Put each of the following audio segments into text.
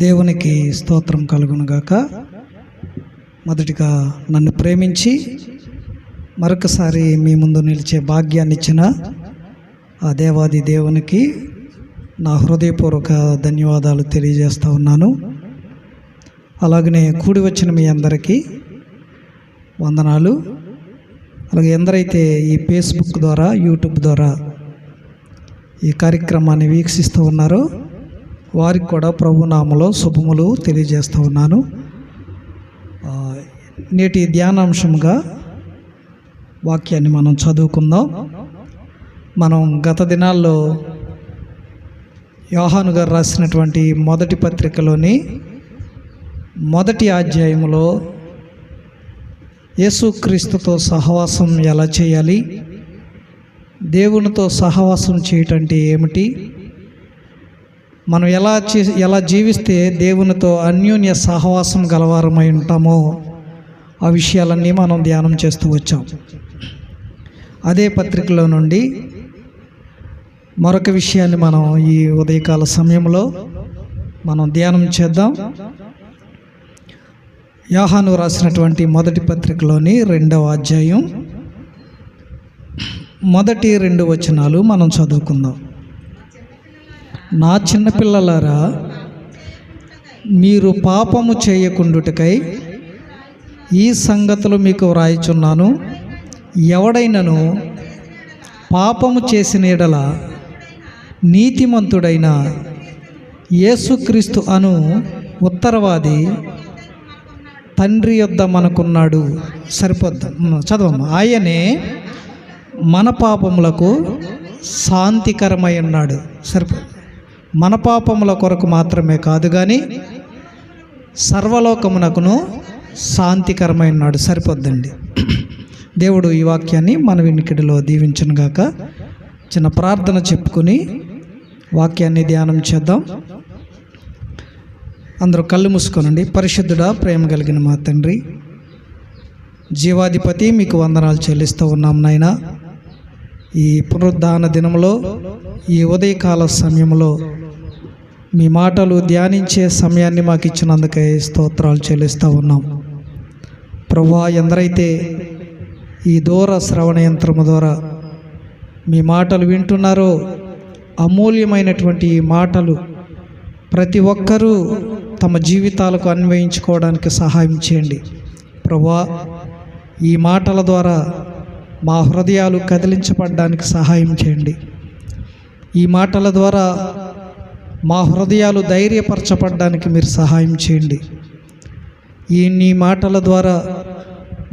దేవునికి స్తోత్రం కలుగునుగాక. మొదటిగా నన్ను ప్రేమించి మరొకసారి మీ ముందు నిలిచే భాగ్యాన్ని ఇచ్చిన ఆ దేవాది దేవునికి నా హృదయపూర్వక ధన్యవాదాలు తెలియజేస్తూ ఉన్నాను. అలాగనే కూడి వచ్చిన మీ అందరికీ వందనాలు. అలాగే ఎందరైతే ఈ ఫేస్బుక్ ద్వారా, యూట్యూబ్ ద్వారా ఈ కార్యక్రమాన్ని వీక్షిస్తూ ఉన్నారో వారికి కూడా ప్రభునామలో శుభములు తెలియజేస్తూ ఉన్నాను. నేటి ధ్యానాంశంగా వాక్యాన్ని మనం చదువుకుందాం. మనం గత దినాల్లో యోహాను గారు రాసినటువంటి మొదటి పత్రికలోని మొదటి అధ్యాయంలో యేసుక్రీస్తుతో సహవాసం ఎలా చేయాలి, దేవునితో సహవాసం చేయటంటే ఏమిటి, మనం ఎలా జీవిస్తే దేవునితో అన్యోన్య సహవాసం గలవారమై ఉంటామో ఆ విషయాలన్నీ మనం ధ్యానం చేస్తూ వచ్చాం. అదే పత్రికలో నుండి మరొక విషయాన్ని మనం ఈ ఉదయకాల సమయంలో మనం ధ్యానం చేద్దాం. యోహాను రాసినటువంటి మొదటి పత్రికలోని 2వ అధ్యాయం మొదటి 2 వచనాలు మనం చదువుకుందాం. నా చిన్నపిల్లలారా, మీరు పాపము చేయకుండుటకై ఈ సంగతులు మీకు వ్రాయుచున్నాను. ఎవడైనను పాపము చేసిన ఎడల నీతిమంతుడైన యేసుక్రీస్తు అను ఉత్తరవాది తండ్రి యొద్ద మనకున్నాడు. సరిపోద్దాం, చదవమ్మా. ఆయనే మన పాపములకు శాంతికరమై ఉన్నాడు. సరిపోద్ది. మన పాపముల కొరకు మాత్రమే కాదు కానీ సర్వలోకమునకును శాంతికరమై ఉన్నాడు. సరిపోద్దండి. దేవుడు ఈ వాక్యాన్ని మన వినికిడిలో దీవించునుగాక. చిన్న ప్రార్థన చెప్పుకొని వాక్యాన్ని ధ్యానం చేద్దాం. అందరూ కళ్ళు మూసుకోనండి. పరిశుద్ధుడా, ప్రేమ కలిగిన మా తండ్రి, జీవాధిపతి, మీకు వందనాలు చెల్లిస్తూ ఉన్నాం నాయనా. ఈ పునరుద్ధాన దినంలో, ఈ ఉదయకాల సమయంలో మీ మాటలు ధ్యానించే సమయాన్ని మాకు ఇచ్చినందుకే స్తోత్రాలు చెల్లిస్తూ ఉన్నాం. ప్రభువా, ఎందరైతే ఈ దూర శ్రవణ యంత్రము ద్వారా మీ మాటలు వింటున్నారో, అమూల్యమైనటువంటి ఈ మాటలు ప్రతి ఒక్కరూ తమ జీవితాలకు అన్వయించుకోవడానికి సహాయం చేయండి. ప్రభువా, ఈ మాటల ద్వారా మా హృదయాలు కదిలించబడడానికి సహాయం చేయండి. ఈ మాటల ద్వారా మా హృదయాలు ధైర్యపరచబడడానికి మీరు సహాయం చేయండి. నీ మాటల ద్వారా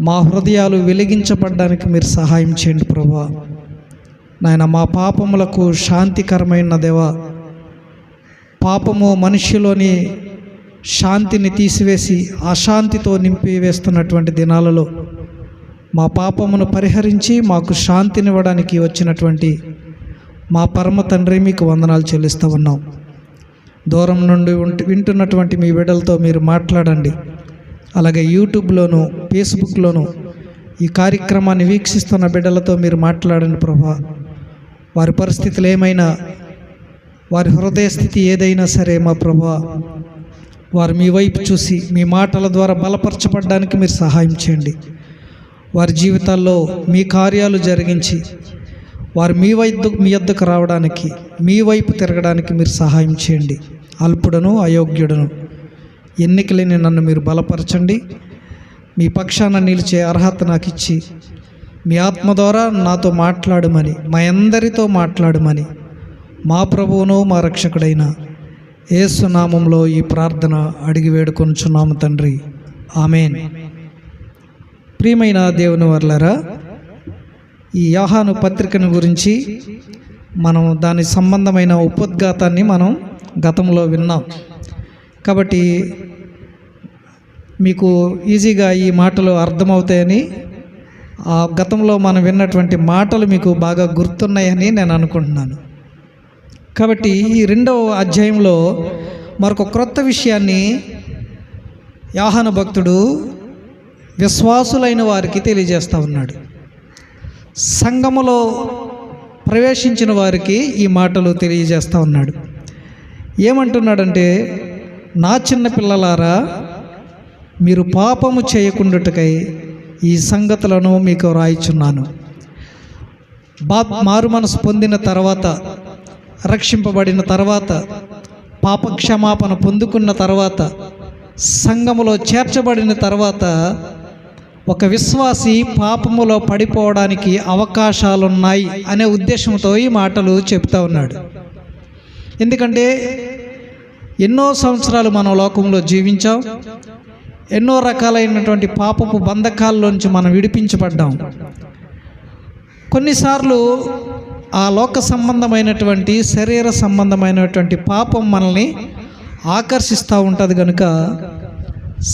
మా హృదయాలు వెలిగించబడడానికి మీరు సహాయం చేయండి ప్రభువా. నాయన, మా పాపములకు శాంతికరమైన దేవా, పాపము మనిషిలోని శాంతిని తీసివేసి అశాంతితో నింపివేస్తున్నటువంటి దినాలలో మా పాపమును పరిహరించి మాకు శాంతినివ్వడానికి వచ్చినటువంటి మా పరమ తండ్రి, మీకు వందనాలు చెల్లిస్తూ ఉన్నాం. దూరం నుండి వింటున్నటువంటి మీ బిడ్డలతో మీరు మాట్లాడండి. అలాగే యూట్యూబ్లోను, ఫేస్బుక్లోను ఈ కార్యక్రమాన్ని వీక్షిస్తున్న బిడ్డలతో మీరు మాట్లాడండి ప్రభువా. వారి పరిస్థితులు ఏమైనా, వారి హృదయ స్థితి ఏదైనా సరే మా ప్రభువా, వారు మీ వైపు చూసి మీ మాటల ద్వారా బలపరచబడడానికి మీరు సహాయం చేయండి. వారి జీవితాల్లో మీ కార్యాలు జరిగించి వారు మీ యొద్దకు రావడానికి, మీ వైపు తిరగడానికి మీరు సహాయం చేయండి. అల్పుడను, అయోగ్యుడను, ఎన్నికలేని నన్ను మీరు బలపరచండి. మీ పక్షాన నిలిచే అర్హత నాకు ఇచ్చి మీ ఆత్మ ద్వారా నాతో మాట్లాడమని, మా అందరితో మాట్లాడమని మా ప్రభువును మా రక్షకుడైన యేసు నామంలో ఈ ప్రార్థన అడిగి వేడుకొనుచున్నాము తండ్రి, ఆమేన్. ప్రియమైన దేవుని వర్లారా, ఈ యోహాను పత్రికను గురించి మనం దాని సంబంధమైన ఉపోద్ఘాతాన్ని మనం గతంలో విన్నాం. కాబట్టి మీకు ఈజీగా ఈ మాటలు అర్థమవుతాయని, ఆ గతంలో మనం విన్నటువంటి మాటలు మీకు బాగా గుర్తున్నాయని నేను అనుకుంటున్నాను. కాబట్టి ఈ 2వ అధ్యాయంలో మరొక క్రొత్త విషయాన్ని యోహాను భక్తుడు విశ్వాసులైన వారికి తెలియజేస్తూ ఉన్నాడు. సంఘములో ప్రవేశించిన వారికి ఈ మాటలు తెలియజేస్తూ ఉన్నాడు. ఏమంటున్నాడంటే, నా చిన్న పిల్లలారా, మీరు పాపము చేయకుండుటకై ఈ సంగతులను మీకు రాయిచున్నాను. మారు మనసు పొందిన తర్వాత, రక్షింపబడిన తర్వాత, పాపక్షమాపణ పొందుకున్న తర్వాత, సంఘములో చేర్చబడిన తర్వాత ఒక విశ్వాసి పాపములో పడిపోవడానికి అవకాశాలున్నాయి అనే ఉద్దేశంతో ఈ మాటలు చెప్తా ఉన్నాడు. ఎందుకంటే ఎన్నో సంవత్సరాలు మనం లోకంలో జీవించాం, ఎన్నో రకాలైనటువంటి పాపపు బంధకాల్లోంచి మనం విడిపించబడ్డాం. కొన్నిసార్లు ఆ లోక సంబంధమైనటువంటి, శరీర సంబంధమైనటువంటి పాపం మనల్ని ఆకర్షిస్తూ ఉంటుంది. కనుక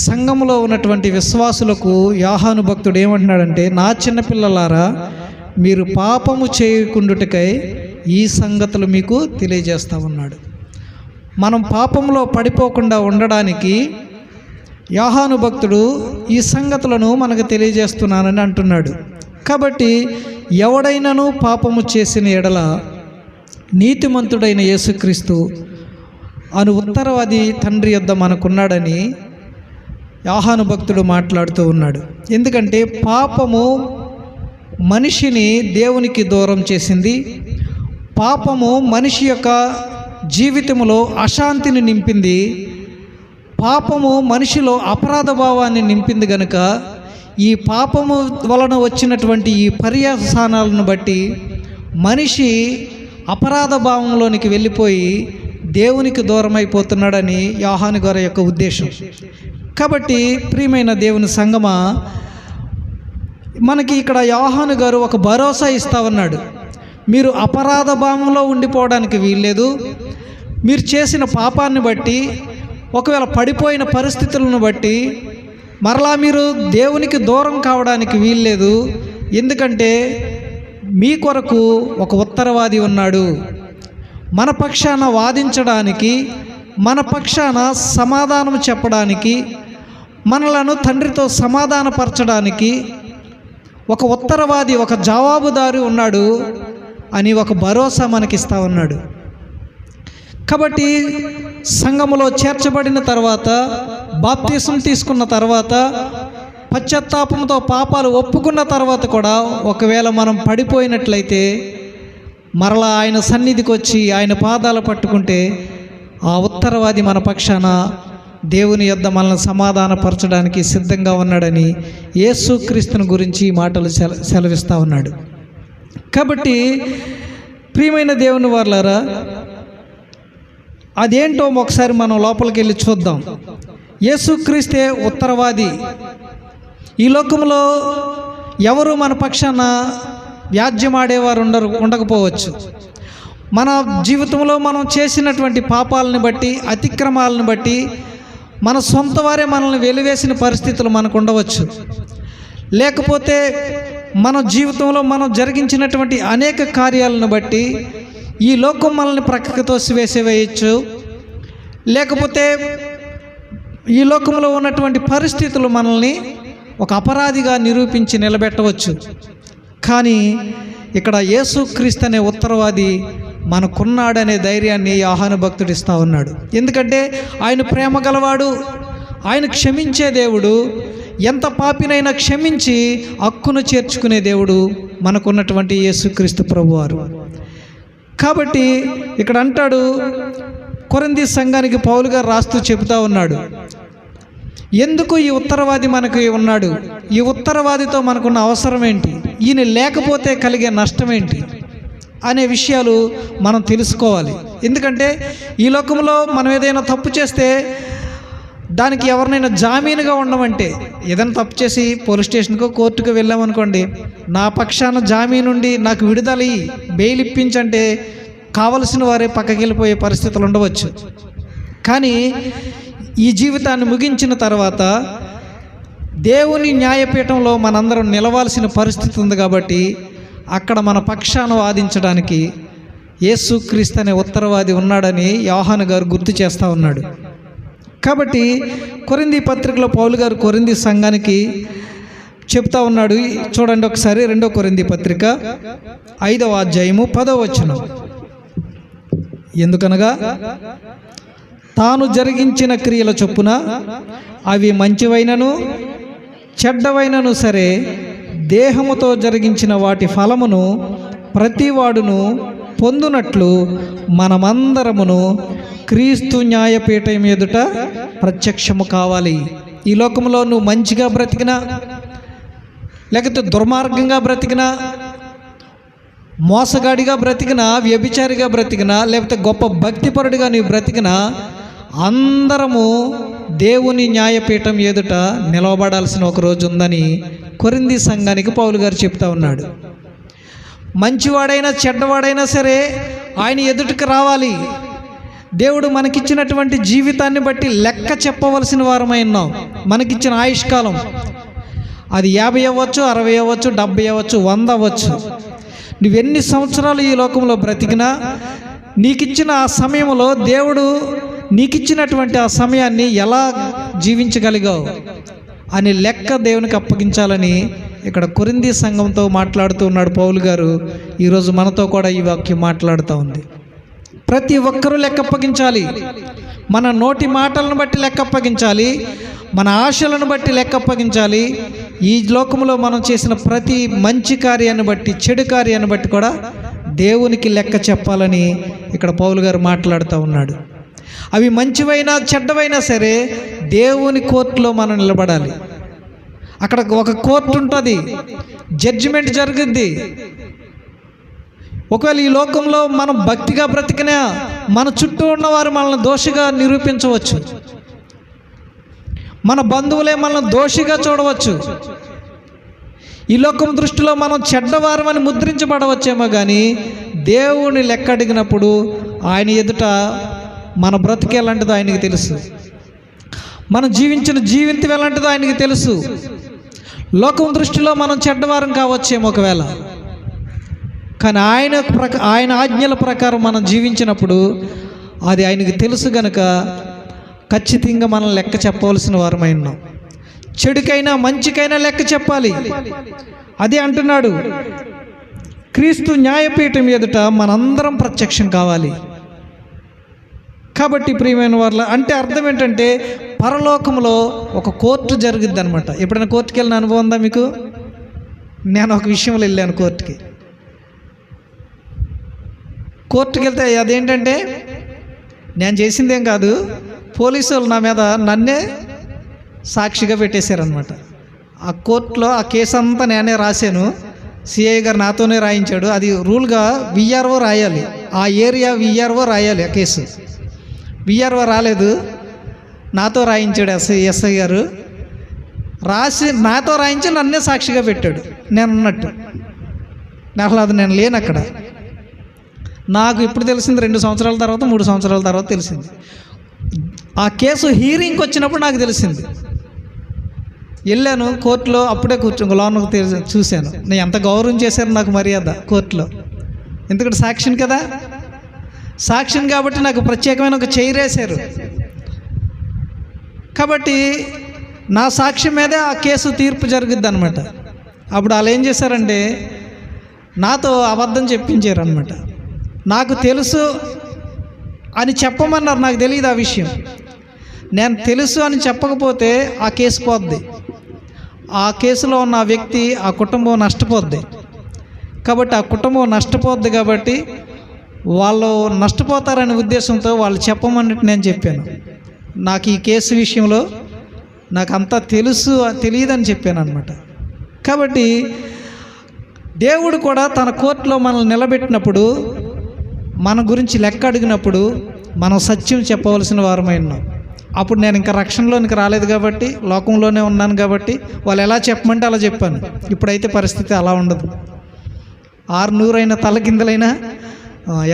సంఘంలో ఉన్నటువంటి విశ్వాసులకు యోహాను భక్తుడు ఏమంటున్నాడంటే, నా చిన్నపిల్లలారా, మీరు పాపము చేయకుండుటకై ఈ సంగతులు మీకు తెలియజేస్తూ ఉన్నాడు. మనం పాపంలో పడిపోకుండా ఉండడానికి యోహాను భక్తుడు ఈ సంగతులను మనకు తెలియజేస్తున్నానని అంటున్నాడు. కాబట్టి ఎవడైనాను పాపము చేసిన ఎడల నీతిమంతుడైన యేసుక్రీస్తు అను ఉత్తరవాది తండ్రి యొద్ద మనకున్నాడని యోహాను భక్తుడు మాట్లాడుతూ ఉన్నాడు. ఎందుకంటే పాపము మనిషిని దేవునికి దూరం చేసింది. పాపము మనిషి యొక్క జీవితంలో అశాంతిని నింపింది. పాపము మనిషిలో అపరాధ భావాన్ని నింపింది. గనుక ఈ పాపము వలన వచ్చినటువంటి ఈ పర్యవసానాలను బట్టి మనిషి అపరాధ భావంలోనికి వెళ్ళిపోయి దేవునికి దూరం అయిపోతున్నాడని యోహాను గారి యొక్క ఉద్దేశం. కాబట్టి ప్రియమైన దేవుని సంగమా, మనకి ఇక్కడ యోహాను గారు ఒక భరోసా ఇస్తా ఉన్నాడు. మీరు అపరాధ భావంలో ఉండిపోవడానికి వీల్లేదు. మీరు చేసిన పాపాన్ని బట్టి, ఒకవేళ పడిపోయిన పరిస్థితులను బట్టి మరలా మీరు దేవునికి దూరం కావడానికి వీల్లేదు. ఎందుకంటే మీ కొరకు ఒక ఉత్తరవాది ఉన్నాడు. మన పక్షాన వాదించడానికి, మన పక్షాన సమాధానం చెప్పడానికి, మనలను తండ్రితో సమాధానపరచడానికి ఒక ఉత్తరవాది, ఒక జవాబుదారి ఉన్నాడు అని ఒక భరోసా మనకిస్తా ఉన్నాడు. కాబట్టి సంఘములో చేర్చబడిన తర్వాత, బాప్తిసం తీసుకున్న తర్వాత, పశ్చాత్తాపంతో పాపాలు ఒప్పుకున్న తర్వాత కూడా ఒకవేళ మనం పడిపోయినట్లయితే మరలా ఆయన సన్నిధికి వచ్చి ఆయన పాదాలు పట్టుకుంటే ఆ ఉత్తరవాది మన పక్షాన దేవుని యొద్ద మనల్ని సమాధానపరచడానికి సిద్ధంగా ఉన్నాడని యేసుక్రీస్తుని గురించి ఈ మాటలు సెలవిస్తూ ఉన్నాడు. కాబట్టి ప్రియమైన దేవుని వారలారా, అదేంటో ఒకసారి మనం లోపలికి వెళ్ళి చూద్దాం. యేసుక్రీస్తే ఉత్తరవాది. ఈ లోకంలో ఎవరు మన పక్షాన వ్యాజ్యమాడేవారు ఉండకపోవచ్చు. మన జీవితంలో మనం చేసినటువంటి పాపాలను బట్టి, అతిక్రమాలను బట్టి మన సొంత వారే మనల్ని వెలివేసిన పరిస్థితులు మనకు ఉండవచ్చు. లేకపోతే మన జీవితంలో మనం జరిగించినటువంటి అనేక కార్యాలను బట్టి ఈ లోకం మనల్ని ప్రక్కకు తోసివేసేవేయచ్చు. లేకపోతే ఈ లోకంలో ఉన్నటువంటి పరిస్థితులు మనల్ని ఒక అపరాధిగా నిరూపించి నిలబెట్టవచ్చు. కానీ ఇక్కడ యేసుక్రీస్తు అనే ఉత్తరవాది మనకున్నాడనే ధైర్యాన్ని యోహాను భక్తుడు ఇస్తూ ఉన్నాడు. ఎందుకంటే ఆయన ప్రేమ గలవాడు, ఆయన క్షమించే దేవుడు, ఎంత పాపినైనా క్షమించి హక్కును చేర్చుకునే దేవుడు మనకున్నటువంటి యేసుక్రీస్తు ప్రభువారు. కాబట్టి ఇక్కడ అంటాడు, కొరింథీ సంఘానికి పౌలు గారు రాస్తూ చెబుతూ ఉన్నాడు, ఎందుకు ఈ ఉత్తరవాది మనకు ఉన్నాడు, ఈ ఉత్తరవాదితో మనకున్న అవసరం ఏంటి, ఈయన లేకపోతే కలిగే నష్టం ఏంటి అనే విషయాలు మనం తెలుసుకోవాలి. ఎందుకంటే ఈ లోకంలో మనం ఏదైనా తప్పు చేస్తే దానికి ఎవరినైనా జామీనుగా ఉండమంటే, ఏదైనా తప్పు చేసి పోలీస్ స్టేషన్కో కోర్టుకు వెళ్ళామనుకోండి, నా పక్షాన జామీనుండి నాకు విడుదల బెయిల్ ఇప్పించంటే కావలసిన వారే పక్కకి వెళ్ళిపోయే పరిస్థితులు ఉండవచ్చు. కానీ ఈ జీవితాన్ని ముగించిన తర్వాత దేవుని న్యాయపీఠంలో మనందరం నిలవాల్సిన పరిస్థితి ఉంది. కాబట్టి అక్కడ మన పక్షాన వాదించడానికి యేసుక్రీస్తు అనే ఉత్తరవాది ఉన్నాడని యోహాను గారు గుర్తు చేస్తూ ఉన్నాడు. కాబట్టి కొరింథీ పత్రికలో పౌలు గారు కొరింథీ సంఘానికి చెప్తా ఉన్నాడు. చూడండి ఒకసారి, 2 కొరింథీ పత్రిక 5వ అధ్యాయము 10వ వచనం. ఎందుకనగా తాను జరిగించిన క్రియల చొప్పున అవి మంచివైనను చెడ్డవైనను సరే దేహముతో జరిగించిన వాటి ఫలమును ప్రతివాడును పొందునట్లు మనమందరమును క్రీస్తు న్యాయపీఠం ఎదుట ప్రత్యక్షము కావాలి. ఈ లోకంలో నువ్వు మంచిగా బ్రతికినా, లేకపోతే దుర్మార్గంగా బ్రతికినా, మోసగాడిగా బ్రతికినా, వ్యభిచారిగా బ్రతికినా, లేకపోతే గొప్ప భక్తిపరుడిగా నీవు బ్రతికినా, అందరము దేవుని న్యాయపీఠం ఎదుట నిలవబడాల్సిన ఒక రోజు ఉందని కొరింథీ సంఘానికి పౌలు గారు చెప్తా ఉన్నాడు. మంచివాడైనా చెడ్డవాడైనా సరే ఆయన ఎదుటికి రావాలి. దేవుడు మనకిచ్చినటువంటి జీవితాన్ని బట్టి లెక్క చెప్పవలసిన వారమై ఉన్నాం. మనకిచ్చిన ఆయుష్కాలం అది 50 అవ్వచ్చు, 60 అవ్వచ్చు, 70 అవ్వచ్చు, 100 అవ్వచ్చు. నువ్వెన్ని సంవత్సరాలు ఈ లోకంలో బ్రతికినా నీకిచ్చిన ఆ సమయంలో దేవుడు నీకిచ్చినటువంటి ఆ సమయాన్ని ఎలా జీవించగలిగావు అని లెక్క దేవునికి అప్పగించాలని ఇక్కడ కొరింథీ సంఘంతో మాట్లాడుతూ ఉన్నాడు పౌలు గారు. ఈరోజు మనతో కూడా ఈ వాక్యం మాట్లాడుతూ ఉంది. ప్రతి ఒక్కరూ లెక్క అప్పగించాలి. మన నోటి మాటలను బట్టి లెక్క అప్పగించాలి, మన ఆశలను బట్టి లెక్క అప్పగించాలి. ఈ లోకంలో మనం చేసిన ప్రతి మంచి కార్యాన్ని బట్టి, చెడు కార్యాన్ని బట్టి కూడా దేవునికి లెక్క చెప్పాలని ఇక్కడ పౌలు గారు మాట్లాడుతూ ఉన్నాడు. అవి మంచివైనా చెడ్డవైనా సరే దేవుని కోర్టులో మనం నిలబడాలి. అక్కడ ఒక కోర్టు ఉంటుంది, జడ్జిమెంట్ జరుగుద్ది. ఒకవేళ ఈ లోకంలో మనం భక్తిగా బ్రతికినా మన చుట్టూ ఉన్నవారు మనల్ని దోషిగా నిరూపించవచ్చు, మన బంధువులే మనల్ని దోషిగా చూడవచ్చు. ఈ లోకం దృష్టిలో మనం చెడ్డవారమని ముద్రించబడవచ్చేమో, కానీ దేవుని లెక్క అడిగినప్పుడు ఆయన ఎదుట మన బ్రతికి ఎలాంటిదో ఆయనకి తెలుసు, మనం జీవించిన జీవితం ఎలాంటిదో ఆయనకి తెలుసు. లోకం దృష్టిలో మనం చెడ్డవారం కావచ్చేమో ఒకవేళ, కానీ ఆయన ఆజ్ఞల ప్రకారం మనం జీవించినప్పుడు అది ఆయనకి తెలుసు గనుక ఖచ్చితంగా మనం లెక్క చెప్పవలసిన వారమై ఉన్నాం. చెడుకైనా మంచికైనా లెక్క చెప్పాలి. అదే అంటున్నాడు, క్రీస్తు న్యాయపీఠం ఎదుట మనందరం ప్రత్యక్షం కావాలి. కాబట్టి ప్రియమైన వాళ్ళ అంటే అర్థం ఏంటంటే పరలోకంలో ఒక కోర్టు జరుగుద్ది అనమాట. ఎప్పుడైనా కోర్టుకి వెళ్ళిన అనుభవం ఉందా మీకు? నేను ఒక విషయంలో వెళ్ళాను కోర్టుకి వెళ్తే అదేంటంటే నేను చేసిందేం కాదు, పోలీసు వాళ్ళు నా మీద నన్నే సాక్షిగా పెట్టేశారనమాట. ఆ కోర్టులో ఆ కేసు అంతా నేనే రాశాను, సిఐ గారు నాతోనే రాయించాడు. అది రూల్గా విఆర్ఓ రాయాలి, ఆ ఏరియా విఆర్ఓ రాయాలి. ఆ కేసు విఆర్ఓ రాలేదు, నాతో రాయించాడు ఎస్ఐ గారు. రాసి నాతో రాయించి నన్నే సాక్షిగా పెట్టాడు నేను ఉన్నట్టు. అసలు అది నేను లేను అక్కడ. నాకు ఇప్పుడు తెలిసింది 2 సంవత్సరాల తర్వాత 3 సంవత్సరాల తర్వాత తెలిసింది. ఆ కేసు హీరింగ్కి వచ్చినప్పుడు నాకు తెలిసింది. వెళ్ళాను కోర్టులో, అప్పుడే లోనకు చూశాను. నేను ఎంత గౌరవం చేశారు నాకు మర్యాద కోర్టులో. ఎందుకంటే సాక్షిని కదా, సాక్షిని కాబట్టి నాకు ప్రత్యేకమైన ఒక చైర్ వేశారు. కాబట్టి నా సాక్ష్యం మీదే ఆ కేసు తీర్పు జరుగుద్ది అనమాట. అప్పుడు వాళ్ళు ఏం చేశారంటే నాతో అబద్ధం చెప్పించారు అనమాట. నాకు తెలుసు అని చెప్పమన్నారు, నాకు తెలియదు ఆ విషయం. నేను తెలుసు అని చెప్పకపోతే ఆ కేసు పోద్ది, ఆ కేసులో ఉన్న ఆ వ్యక్తి, ఆ కుటుంబం నష్టపోద్ది. కాబట్టి ఆ కుటుంబం నష్టపోద్ది కాబట్టి వాళ్ళు నష్టపోతారనే ఉద్దేశంతో వాళ్ళు చెప్పమన్నట్టు నేను చెప్పాను. నాకు ఈ కేసు విషయంలో నాకు అంతా తెలియదని చెప్పాను అనమాట. కాబట్టి దేవుడు కూడా తన కోర్టులో మనల్ని నిలబెట్టినప్పుడు, మన గురించి లెక్క అడిగినప్పుడు మనం సత్యం చెప్పవలసిన వారమై ఉన్నాం. అప్పుడు నేను ఇంకా రక్షణలోనికి రాలేదు కాబట్టి, లోకంలోనే ఉన్నాను కాబట్టి వాళ్ళు ఎలా చెప్పమంటే అలా చెప్పాను. ఇప్పుడైతే పరిస్థితి అలా ఉండదు. 600 తలకిందలైనా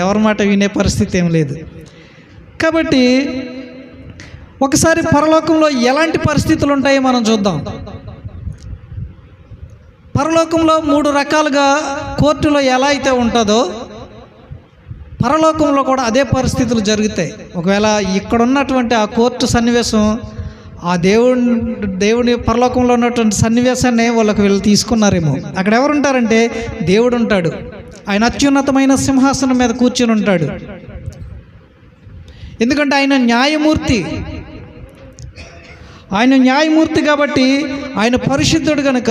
ఎవరి మాట వినే పరిస్థితి ఏం లేదు. కాబట్టి ఒకసారి పరలోకంలో ఎలాంటి పరిస్థితులు ఉంటాయో మనం చూద్దాం. పరలోకంలో 3 రకాలుగా కోర్టులో ఎలా అయితే ఉంటుందో పరలోకంలో కూడా అదే పరిస్థితులు జరుగుతాయి. ఒకవేళ ఇక్కడ ఉన్నటువంటి ఆ కోర్టు సన్నివేశం, ఆ దేవుని పరలోకంలో ఉన్నటువంటి సన్నివేశాన్ని వీళ్ళు తీసుకున్నారేమో. అక్కడ ఎవరు ఉంటారంటే దేవుడు ఉంటాడు, ఆయన అత్యున్నతమైన సింహాసనం మీద కూర్చొని ఉంటాడు. ఎందుకంటే ఆయన న్యాయమూర్తి. ఆయన న్యాయమూర్తి కాబట్టి ఆయన పరిశుద్ధుడు కనుక,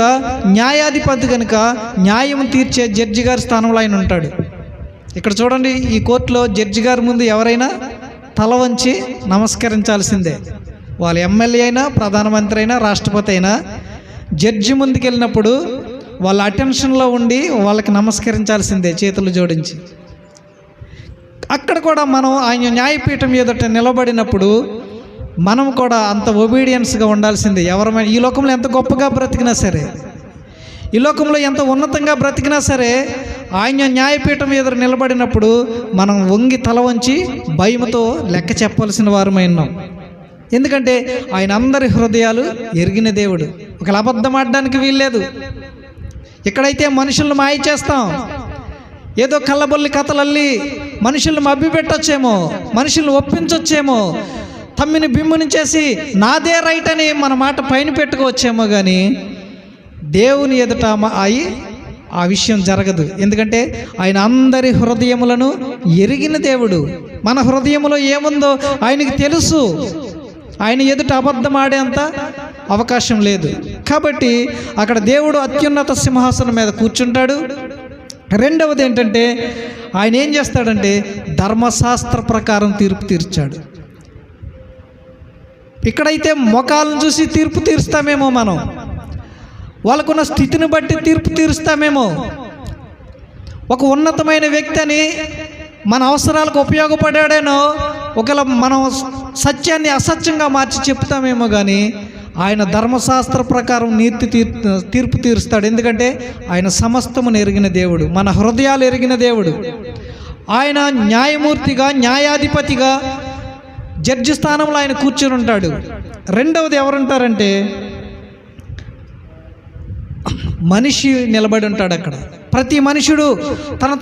న్యాయాధిపతి కనుక న్యాయం తీర్చే జడ్జి గారి స్థానంలో ఆయన ఉంటాడు. ఇక్కడ చూడండి, ఈ కోర్టులో జడ్జి గారి ముందు ఎవరైనా తల వంచి నమస్కరించాల్సిందే. వాళ్ళ ఎమ్మెల్యే అయినా, ప్రధానమంత్రి అయినా, రాష్ట్రపతి అయినా జడ్జి ముందుకు వెళ్ళినప్పుడు వాళ్ళ అటెన్షన్లో ఉండి వాళ్ళకి నమస్కరించాల్సిందే చేతులు జోడించి. అక్కడ కూడా మనం ఆయన న్యాయపీఠం ఎదుట నిలబడినప్పుడు మనం కూడా అంత ఒబీడియన్స్గా ఉండాల్సిందే. ఎవరైనా ఈ లోకంలో ఎంత గొప్పగా బ్రతికినా సరే, ఈ లోకంలో ఎంత ఉన్నతంగా బ్రతికినా సరే, ఆయన న్యాయపీఠం ఎదురు నిలబడినప్పుడు మనం వంగి తల వంచి భయముతో లెక్క చెప్పాల్సిన వారమై ఉన్నాం. ఎందుకంటే ఆయన అందరి హృదయాలు ఎరిగిన దేవుడు. ఒక అబద్ధం ఆడడానికి వీల్లేదు. ఎక్కడైతే మనుషులను మాయ చేస్తాం, ఏదో కళ్ళబొల్లి కథలల్లి మనుషులను మభ్యపెట్టొచ్చేమో, మనుషులను ఒప్పించొచ్చేమో, తమ్మిని బిమ్ముని చేసి నాదే రైట్ అని మన మాట పైన పెట్టుకోవచ్చేమో, కానీ దేవుని ఎదుట ఆ విషయం జరగదు. ఎందుకంటే ఆయన అందరి హృదయములను ఎరిగిన దేవుడు. మన హృదయంలో ఏముందో ఆయనకి తెలుసు. ఆయన ఎదుట అబద్ధం ఆడేంత అవకాశం లేదు. కాబట్టి అక్కడ దేవుడు అత్యున్నత సింహాసనం మీద కూర్చుంటాడు. రెండవది ఏంటంటే, ఆయన ఏం చేస్తాడంటే ధర్మశాస్త్ర ప్రకారం తీర్పు తీర్చాడు. ఇక్కడైతే మొఖాలను చూసి తీర్పు తీరుస్తామేమో, మనం వాళ్ళకున్న స్థితిని బట్టి తీర్పు తీరుస్తామేమో. ఒక ఉన్నతమైన వ్యక్తి అని మన అవసరాలకు ఉపయోగపడాడేనో ఒకవేళ మనం సత్యాన్ని అసత్యంగా మార్చి చెప్తామేమో, కానీ ఆయన ధర్మశాస్త్ర ప్రకారం తీర్పు తీరుస్తాడు. ఎందుకంటే ఆయన సమస్తమును ఎరిగిన దేవుడు, మన హృదయాలు ఎరిగిన దేవుడు. ఆయన న్యాయమూర్తిగా, న్యాయాధిపతిగా, జడ్జి స్థానంలో ఆయన కూర్చొని ఉంటాడు. రెండవది ఎవరుంటారంటే మనిషి నిలబడి ఉంటాడు అక్కడ. ప్రతి మనుషుడు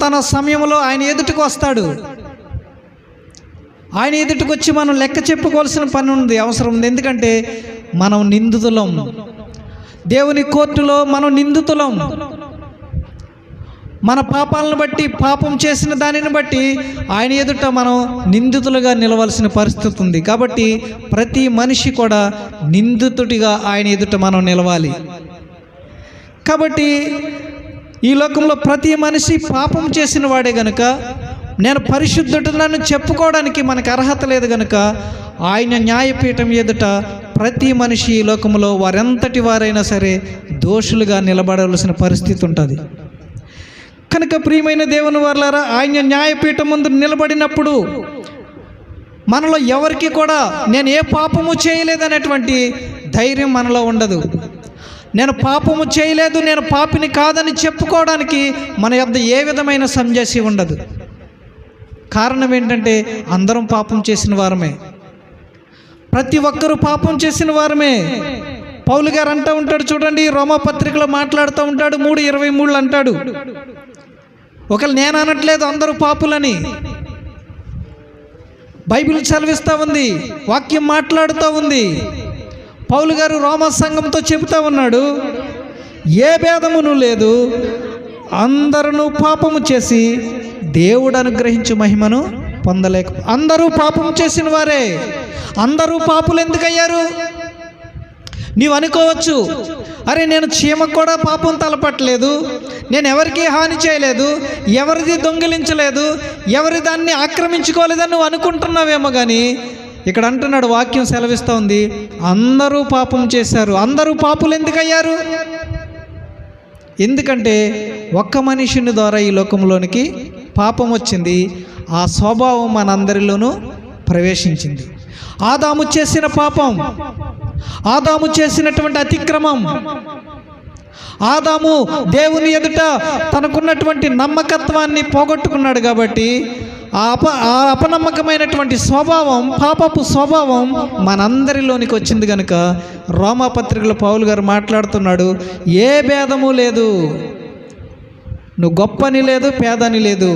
తన సమయంలో ఆయన ఎదుటికి వస్తాడు. ఆయన ఎదుటికి వచ్చి మనం లెక్క చెప్పుకోవాల్సిన పని ఉంది, అవసరం ఉంది. ఎందుకంటే మనం నిందితులం. దేవుని కోర్టులో మనం నిందితులం. మన పాపాలను బట్టి, పాపం చేసిన దానిని బట్టి ఆయన ఎదుట మనం నిందితులుగా నిలవాల్సిన పరిస్థితి ఉంది. కాబట్టి ప్రతి మనిషి కూడా నిందితుడిగా ఆయన ఎదుట మనం నిలవాలి. కాబట్టి ఈ లోకంలో ప్రతి మనిషి పాపం చేసిన వాడే గనుక, నేను పరిశుద్ధుడనని చెప్పుకోవడానికి మనకు అర్హత లేదు గనుక, ఆయన న్యాయపీఠం ఎదుట ప్రతి మనిషి ఈ లోకంలో వారెంతటి వారైనా సరే దోషులుగా నిలబడవలసిన పరిస్థితి ఉంటుంది. కనుక ప్రియమైన దేవుని వారలారా, ఆయన న్యాయపీఠం ముందు నిలబడినప్పుడు మనలో ఎవరికి కూడా నేను ఏ పాపము చేయలేదనేటువంటి ధైర్యం మనలో ఉండదు. నేను పాపము చేయలేదు, నేను పాపిని కాదని చెప్పుకోవడానికి మన యొద్ద ఏ విధమైన సంజాసి ఉండదు. కారణం ఏంటంటే అందరం పాపం చేసిన వారమే. ప్రతి ఒక్కరూ పాపం చేసిన వారమే. పౌలు గారు అంటూ ఉంటాడు చూడండి, రోమాపత్రికలో మాట్లాడుతూ ఉంటాడు, 3:23 అంటాడు. ఒకవేళ నేను అనట్లేదు అందరూ పాపులని, బైబిల్ చదివిస్తూ ఉంది, వాక్యం మాట్లాడుతూ ఉంది. పౌలు గారు రోమా సంఘంతో చెబుతూ ఉన్నాడు, ఏ భేదమును లేదు, అందరూ పాపము చేసి దేవుడు అనుగ్రహించు మహిమను పొందలేక. అందరూ పాపం చేసిన వారే. అందరూ పాపులు ఎందుకయ్యారు? నీవు అనుకోవచ్చు, అరే నేను చీమకు కూడా పాపం తలపట్టలేదు, నేను ఎవరికి హాని చేయలేదు, ఎవరిది దొంగిలించలేదు, ఎవరి దాన్ని ఆక్రమించుకోలేదని నువ్వు అనుకుంటున్నావేమో, కానీ ఇక్కడ అంటున్నాడు, వాక్యం సెలవిస్తూ ఉంది, అందరూ పాపం చేశారు. అందరూ పాపులు ఎందుకయ్యారు? ఎందుకంటే ఒక్క మనిషిని ద్వారా ఈ లోకంలోనికి పాపం వచ్చింది. ఆ స్వభావం మనందరిలోనూ ప్రవేశించింది. ఆదాము చేసిన పాపం, ఆదాము చేసినటువంటి అతిక్రమం, ఆదాము దేవుని ఎదుట తనకున్నటువంటి నమ్మకత్వాన్ని పోగొట్టుకున్నాడు. కాబట్టి ఆ అపనమ్మకమైనటువంటి స్వభావం, పాపపు స్వభావం మనందరిలోనికి వచ్చింది కనుక రోమాపత్రికలో పౌలు గారు మాట్లాడుతున్నాడు, ఏ భేదము లేదు, నువ్వు గొప్పని లేదు, పేదని లేదు,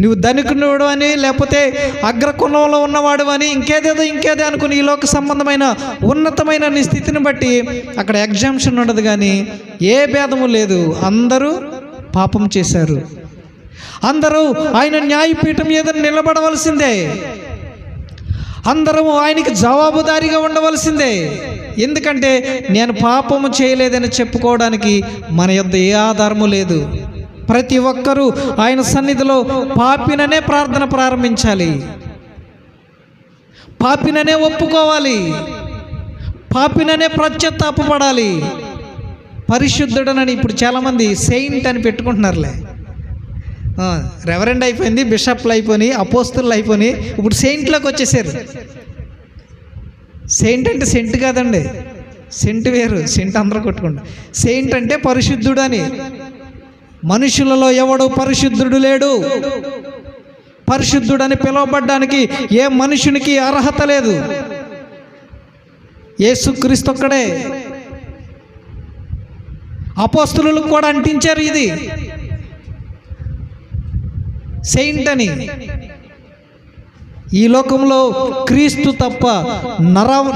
నువ్వు ధనికుడు అని, లేకపోతే అగ్రకులంలో ఉన్నవాడు అని, ఇంకేదో అనుకుని ఈ లోక సంబంధమైన ఉన్నతమైన నీ స్థితిని బట్టి అక్కడ ఎగ్జామ్షన్ ఉండదు. కానీ ఏ భేదము లేదు, అందరూ పాపం చేశారు. అందరూ ఆయన న్యాయపీఠం మీద నిలబడవలసిందే. అందరము ఆయనకి జవాబుదారీగా ఉండవలసిందే. ఎందుకంటే నేను పాపము చేయలేదని చెప్పుకోవడానికి మన యొద్ద ఏ ఆధారము లేదు. ప్రతి ఒక్కరూ ఆయన సన్నిధిలో పాపిననే ప్రార్థన ప్రారంభించాలి, పాపిననే ఒప్పుకోవాలి, పాపిననే పశ్చాత్తాపపడాలి. పరిశుద్ధుడనని ఇప్పుడు చాలామంది సెయింట్ అని పెట్టుకుంటున్నారులే. రెవరెండ్ అయిపోయింది, బిషప్లు అయిపోయి, అపోస్తులు అయిపోయి, ఇప్పుడు సెయింట్లోకి వచ్చేసారు. సెయింట్ అంటే సెంట్ కాదండి, సెంట్ వేరు, సెంట్ అందరూ కొట్టుకోండి. సెయింట్ అంటే పరిశుద్ధుడు అని. మనుషులలో ఎవడు పరిశుద్ధుడు లేడు. పరిశుద్ధుడని పిలువబడ్డానికి ఏ మనుషునికి అర్హత లేదు, యేసుక్రీస్తు ఒక్కడే. అపోస్తులకు కూడా అంటించారు ఇది సెయింట్ అని. ఈ లోకంలో క్రీస్తు తప్ప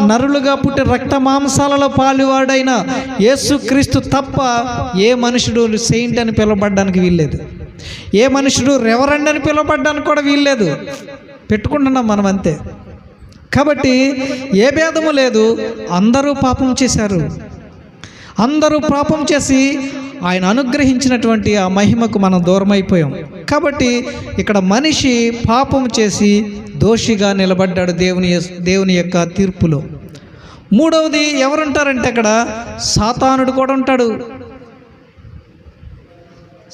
నరులుగా పుట్టి రక్త మాంసాలలో పాలువాడైన యేసుక్రీస్తు తప్ప ఏ మనుషుడు సెయింట్ అని పిలువబడ్డానికి వీల్లేదు. ఏ మనుషుడు రెవరెండ్ అని పిలువబడ్డానికి కూడా వీల్లేదు. పెట్టుకుంటున్నాం మనం అంతే. కాబట్టి ఏ భేదము లేదు, అందరూ పాపం చేశారు. అందరూ పాపం చేసి ఆయన అనుగ్రహించినటువంటి ఆ మహిమకు మనం దూరం అయిపోయాం. కాబట్టి ఇక్కడ మనిషి పాపం చేసి దోషిగా నిలబడ్డాడు దేవుని యొక్క తీర్పులో. మూడవది ఎవరుంటారంటే అక్కడ సాతానుడు కూడా ఉంటాడు.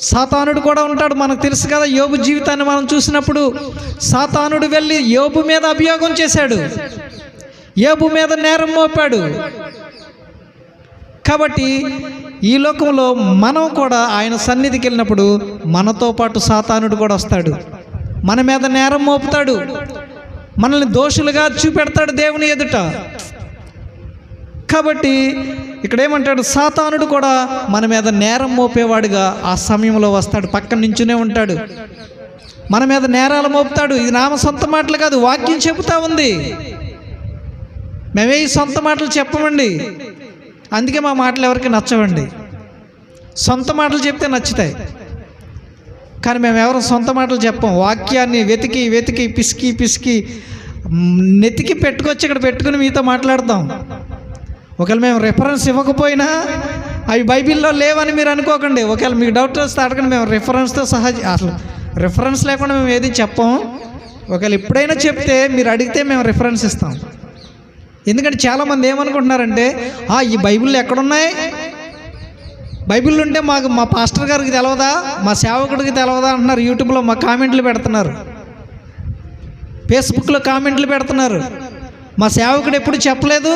సాతానుడు కూడా ఉంటాడు. మనకు తెలుసు కదా, యోబు జీవితాన్ని మనం చూసినప్పుడు సాతానుడు వెళ్ళి యోబు మీద అభియోగం చేశాడు, యోబు మీద నేరం మోపాడు. కాబట్టి ఈ లోకంలో మనం కూడా ఆయన సన్నిధికి వెళ్ళినప్పుడు మనతో పాటు సాతానుడు కూడా వస్తాడు, మన మీద నేరం మోపుతాడు, మనల్ని దోషులుగా చూపెడతాడు దేవుని ఎదుట. కాబట్టి ఇక్కడ ఏమంటాడు, సాతానుడు కూడా మన మీద నేరం మోపేవాడుగా ఆ సమయంలో వస్తాడు, పక్కన నించునే ఉంటాడు, మన మీద నేరాలు మోపుతాడు. ఇది నామ సొంత మాటలు కాదు, వాక్యం చెబుతా ఉంది. మేమే ఈ సొంత మాటలు చెప్పమండి, అందుకే మా మాటలు ఎవరికి నచ్చవండి. సొంత మాటలు చెప్తే నచ్చుతాయి, కానీ మేము ఎవరు సొంత మాటలు చెప్పం. వాక్యాన్ని వెతికి వెతికి పిసికి పిసికి నెతికి పెట్టుకొచ్చి ఇక్కడ పెట్టుకుని మీతో మాట్లాడతాం. ఒకవేళ మేము రెఫరెన్స్ ఇవ్వకపోయినా అవి బైబిల్లో లేవని మీరు అనుకోకండి. ఒకవేళ మీకు డౌట్ వస్తే అడగండి, మేము రెఫరెన్స్తో సహా, అసలు రెఫరెన్స్ లేకుండా మేము ఏది చెప్పం. ఒకవేళ ఎప్పుడైనా చెప్తే మీరు అడిగితే మేము రెఫరెన్స్ ఇస్తాం. ఎందుకంటే చాలామంది ఏమనుకుంటున్నారంటే, ఈ బైబిల్లో ఎక్కడున్నాయి, బైబిల్ ఉంటే మా పాస్టర్ గారికి తెలవదా, మా సేవకుడికి తెలవదా అంటున్నారు. యూట్యూబ్లో మా కామెంట్లు పెడుతున్నారు, ఫేస్బుక్లో కామెంట్లు పెడుతున్నారు. మా సేవకుడు ఎప్పుడు చెప్పలేదు,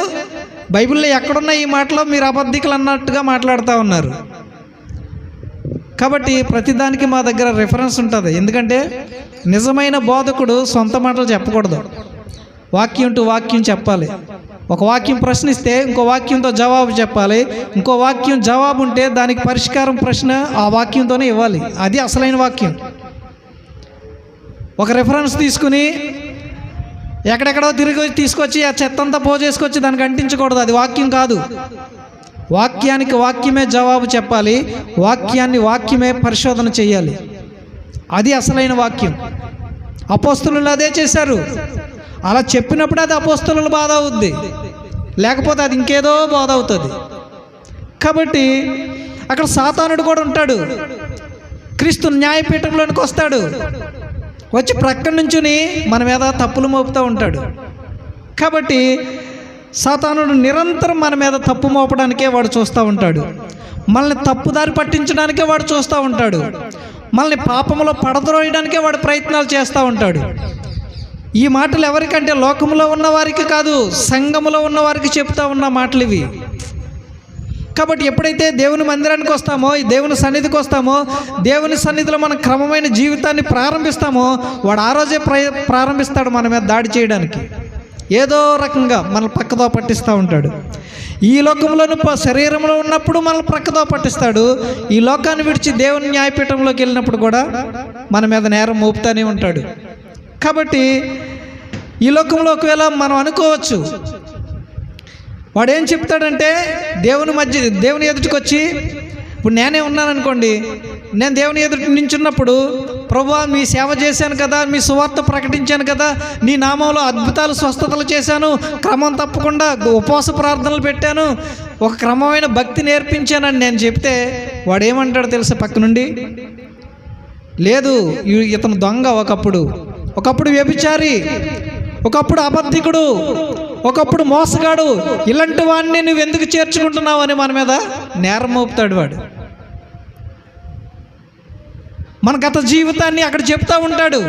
బైబిల్లో ఎక్కడున్నాయి ఈ మాటలో, మీరు అబద్ధికులు అన్నట్టుగా మాట్లాడుతూ ఉన్నారు. కాబట్టి ప్రతిదానికి మా దగ్గర రెఫరెన్స్ ఉంటుంది. ఎందుకంటే నిజమైన బోధకుడు సొంత మాటలు చెప్పకూడదు, వాక్యం టు వాక్యం చెప్పాలి. ఒక వాక్యం ప్రశ్నిస్తే ఇంకో వాక్యంతో జవాబు చెప్పాలి, ఇంకో వాక్యం జవాబు ఉంటే దానికి పరిష్కారం ప్రశ్న ఆ వాక్యంతోనే ఇవ్వాలి. అది అసలైన వాక్యం. ఒక రెఫరెన్స్ తీసుకుని ఎక్కడెక్కడో తిరిగి తీసుకొచ్చి ఆ చెత్తంతా పోజేసుకొచ్చి దానికి అంటించకూడదు, అది వాక్యం కాదు. వాక్యానికి వాక్యమే జవాబు చెప్పాలి, వాక్యాన్ని వాక్యమే పరిశోధన చేయాలి. అది అసలైన వాక్యం. అపోస్తలులు అదే చేశారు. అలా చెప్పినప్పుడు అది అపోస్తలుల బాధ అవుద్ది, లేకపోతే అది ఇంకేదో బాధ అవుతుంది. కాబట్టి అక్కడ సాతానుడు కూడా ఉంటాడు. క్రీస్తు న్యాయపీఠంలోనికి వస్తాడు, వచ్చి ప్రక్కన నుంచుని మన మీద తప్పులు మోపుతూ ఉంటాడు. కాబట్టి సాతానుడు నిరంతరం మన మీద తప్పు మోపడానికే వాడు చూస్తూ ఉంటాడు, మనల్ని తప్పుదారి పట్టించడానికే వాడు చూస్తూ ఉంటాడు, మనల్ని పాపంలో పడద్రోయడానికే వాడు ప్రయత్నాలు చేస్తూ ఉంటాడు. ఈ మాటలు ఎవరికంటే లోకంలో ఉన్నవారికి కాదు, సంఘములో ఉన్నవారికి చెప్తా ఉన్న మాటలు ఇవి. కాబట్టి ఎప్పుడైతే దేవుని మందిరానికి వస్తామో, ఈ దేవుని సన్నిధికి వస్తామో, దేవుని సన్నిధిలో మనం క్రమమైన జీవితాన్ని ప్రారంభిస్తామో, వాడు ఆ రోజే ప్రారంభిస్తాడు మన మీద దాడి చేయడానికి. ఏదో రకంగా మనల్ని పక్కదో పట్టిస్తూ ఉంటాడు. ఈ లోకంలోని శరీరంలో ఉన్నప్పుడు మనల్ని ప్రక్కదో పట్టిస్తాడు, ఈ లోకాన్ని విడిచి దేవుని న్యాయపీఠంలోకి వెళ్ళినప్పుడు కూడా మన మీద నేరం మోపుతానే ఉంటాడు. కాబట్టి ఈ లోకంలో ఒకవేళ మనం అనుకోవచ్చు, వాడు ఏం చెప్తాడంటే దేవుని ఎదుటికి వచ్చి, ఇప్పుడు నేనే ఉన్నాను అనుకోండి, నేను దేవుని ఎదుటి నించున్నప్పుడు ప్రభువా మీ సేవ చేశాను కదా, మీ సువార్త ప్రకటించాను కదా, నీ నామంలో అద్భుతాలు స్వస్థతలు చేశాను, క్రమం తప్పకుండా ఉపవాస ప్రార్థనలు పెట్టాను, ఒక క్రమమైన భక్తి నేర్పించానని నేను చెప్తే వాడు ఏమంటాడు తెలుసా పక్క నుండి? లేదు, ఇతను దొంగ, ఒకప్పుడు వ్యభిచారి, ఒకప్పుడు అబద్ధికుడు, ఒకప్పుడు మోసగాడు, ఇలాంటి వాడిని నువ్వు ఎందుకు చేర్చుకుంటున్నావు అని మన మీద నేరం మోపుతాడు వాడు. మన గత జీవితాన్ని అక్కడ చెప్తా ఉంటాడు.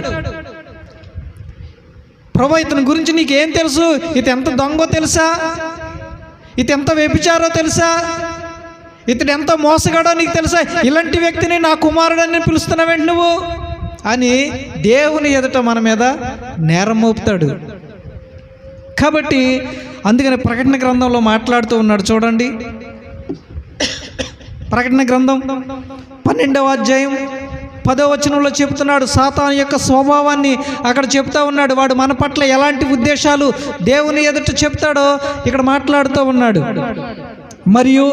ప్రభు ఇతని గురించి నీకేం తెలుసు? ఇతను ఎంత దొంగో తెలుసా? ఇతను ఎంత వ్యభిచారో తెలుసా? ఇతడు ఎంత మోసగాడో నీకు తెలుసా? ఇలాంటి వ్యక్తిని నా కుమారుడని పిలుస్తున్నావేంటి నువ్వు అని దేవుని ఎదుట మన మీద నేరం మోపుతాడు. కాబట్టి అందుకని ప్రకటన గ్రంథంలో మాట్లాడుతూ ఉన్నాడు. చూడండి, ప్రకటన గ్రంథం 12వ అధ్యాయం 10వ వచనంలో చెప్తున్నాడు. సాతాను యొక్క స్వభావాన్ని అక్కడ చెప్తా ఉన్నాడు. వాడు మన పట్ల ఎలాంటి ఉద్దేశాలు దేవుని ఎదుట చెప్తాడో ఇక్కడ మాట్లాడుతూ ఉన్నాడు. మరియు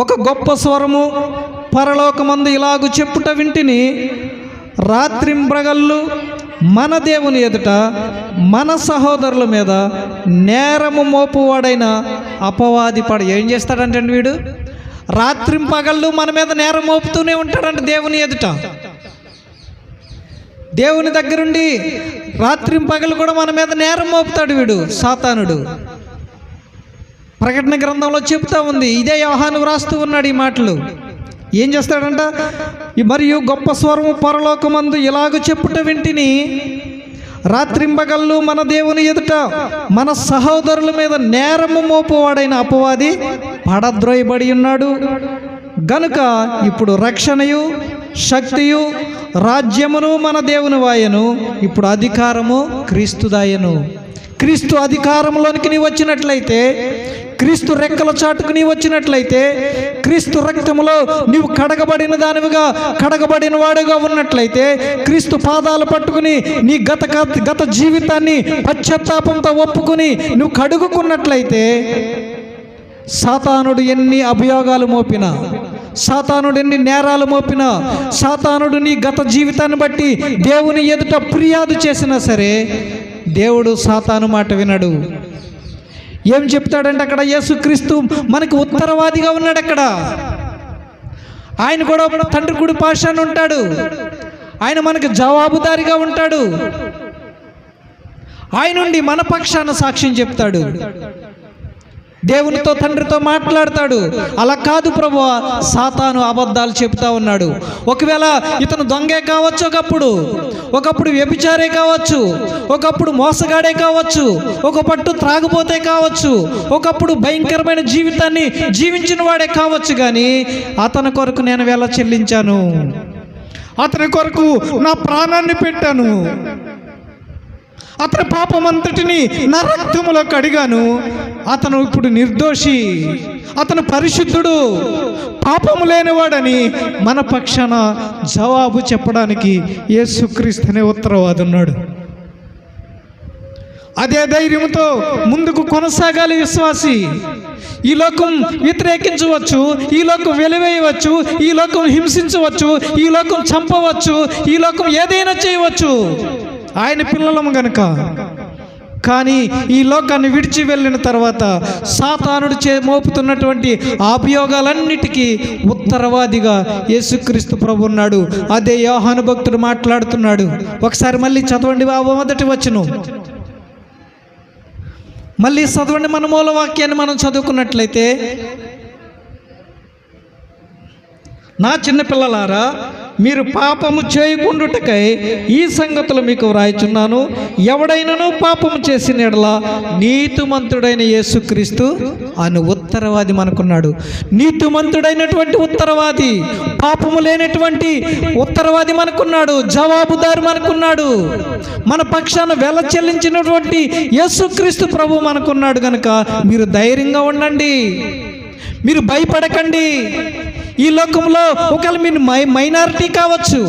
ఒక గొప్ప స్వరము పరలోకమందు ఇలాగు చెప్పుట వింటిని, రాత్రింబగళ్ళు మన దేవుని ఎదుట మన సహోదరుల మీద నేరము మోపువాడైన అపవాది ఏం చేస్తాడంటే వీడు రాత్రింపగళ్ళు మన మీద నేరం మోపుతూనే ఉంటాడంట దేవుని ఎదుట. దేవుని దగ్గరుండి రాత్రింపగళ్ళు కూడా మన మీద నేరం మోపుతాడు వీడు, సాతానుడు. ప్రకటన గ్రంథంలో చెప్తా ఉంది. ఇదే యోహాను వ్రాస్తూ ఉన్నాడు ఈ మాటలు. ఏం చేస్తాడంట? మరియు గొప్ప స్వరము పరలోకమందు ఇలాగ చెప్పుట వింటిని, రాత్రింబగళ్ళు మన దేవుని ఎదుట మన సహోదరుల మీద నేరము మోపువాడైన అపవాది పడద్రోయబడి ఉన్నాడు గనుక ఇప్పుడు రక్షణయు శక్తియు రాజ్యమును మన దేవుని వాయను, ఇప్పుడు అధికారము క్రీస్తుదాయను. క్రీస్తు అధికారంలోనికి నీవు వచ్చినట్లయితే, క్రీస్తు రెక్కల చాటుకు నీవు వచ్చినట్లయితే, క్రీస్తు రక్తములో నీవు కడగబడిన దానివిగా కడగబడిన వాడుగా ఉన్నట్లయితే, క్రీస్తు పాదాలు పట్టుకుని నీ గత జీవితాన్ని పశ్చాత్తాపంతో ఒప్పుకుని నువ్వు కడుగుకున్నట్లయితే, సాతానుడు ఎన్ని అభియోగాలు మోపినా, సాతానుడు ఎన్ని నేరాలు మోపినా, సాతానుడు నీ గత జీవితాన్ని బట్టి దేవుని ఎదుట ఫిర్యాదు చేసినా సరే దేవుడు సాతాను మాట వినడు. ఏం చెప్తాడంటే అక్కడ యేసుక్రీస్తు మనకు ఉత్తరవాదిగా ఉన్నాడు. అక్కడ ఆయన కూడా తండ్రి కుడి పాశాన ఉంటాడు. ఆయన మనకు జవాబుదారిగా ఉంటాడు. ఆయన నుండి మన పక్షాన సాక్ష్యం చెప్తాడు, దేవునితో తండ్రితో మాట్లాడతాడు. అలా కాదు ప్రభువా, సాతాను అబద్ధాలు చెప్తా ఉన్నాడు. ఒకవేళ ఇతను దొంగే కావచ్చు, ఒకప్పుడు వ్యభిచారే కావచ్చు, ఒకప్పుడు మోసగాడే కావచ్చు, ఒక పట్టు త్రాగుపోతే కావచ్చు, ఒకప్పుడు భయంకరమైన జీవితాన్ని జీవించిన వాడే కావచ్చు, కానీ అతని కొరకు నేను వెల చెల్లించాను, అతని కొరకు నా ప్రాణాన్ని పెట్టాను, అతని పాపమంతటిని నా రక్తములో కడిగాను, అతను ఇప్పుడు నిర్దోషి, అతను పరిశుద్ధుడు, పాపము లేనివాడని మన పక్షాన జవాబు చెప్పడానికి యేసుక్రీస్తు అనే ఉత్తరవాది ఉన్నాడు. అదే ధైర్యంతో ముందుకు కొనసాగాలి విశ్వాసి. ఈ లోకం వ్యతిరేకించవచ్చు, ఈ లోకం వెలివేయవచ్చు, ఈ లోకం హింసించవచ్చు, ఈ లోకం చంపవచ్చు, ఈ లోకం ఏదైనా చేయవచ్చు ఆయన పిల్లలము గనుక. కానీ ఈ లోకాన్ని విడిచి వెళ్ళిన తర్వాత సాతానుడు మోపుతున్నటువంటి అభియోగాలన్నిటికీ ఉత్తరవాదిగా యేసుక్రీస్తు ప్రభు ఉన్నాడు. అదే యోహాను భక్తుడు మాట్లాడుతున్నాడు. ఒకసారి మళ్ళీ చదవండి, మొదటి వచనం మళ్ళీ చదవండి. మన మూల వాక్యాన్ని మనం చదువుకున్నట్లయితే, నా చిన్నపిల్లలారా, మీరు పాపము చేయకుండుటకై ఈ సంగతులు మీకు వ్రాయిచున్నాను. ఎవడైనను పాపము చేసిన యెడల నీతిమంతుడైన యేసుక్రీస్తు అను ఉత్తరవాది మనకున్నాడు. నీతిమంతుడైనటువంటి ఉత్తరవాది, పాపము లేనటువంటి ఉత్తరవాది మనకున్నాడు, జవాబుదారు మనకున్నాడు, మన పక్షాన వెల చెల్లించినటువంటి యేసుక్రీస్తు ప్రభు మనకున్నాడు. కనుక మీరు ధైర్యంగా ఉండండి, మీరు భయపడకండి. ఈ లోకంలో ఒకవేళ మీరు మైనారిటీ కావచ్చు,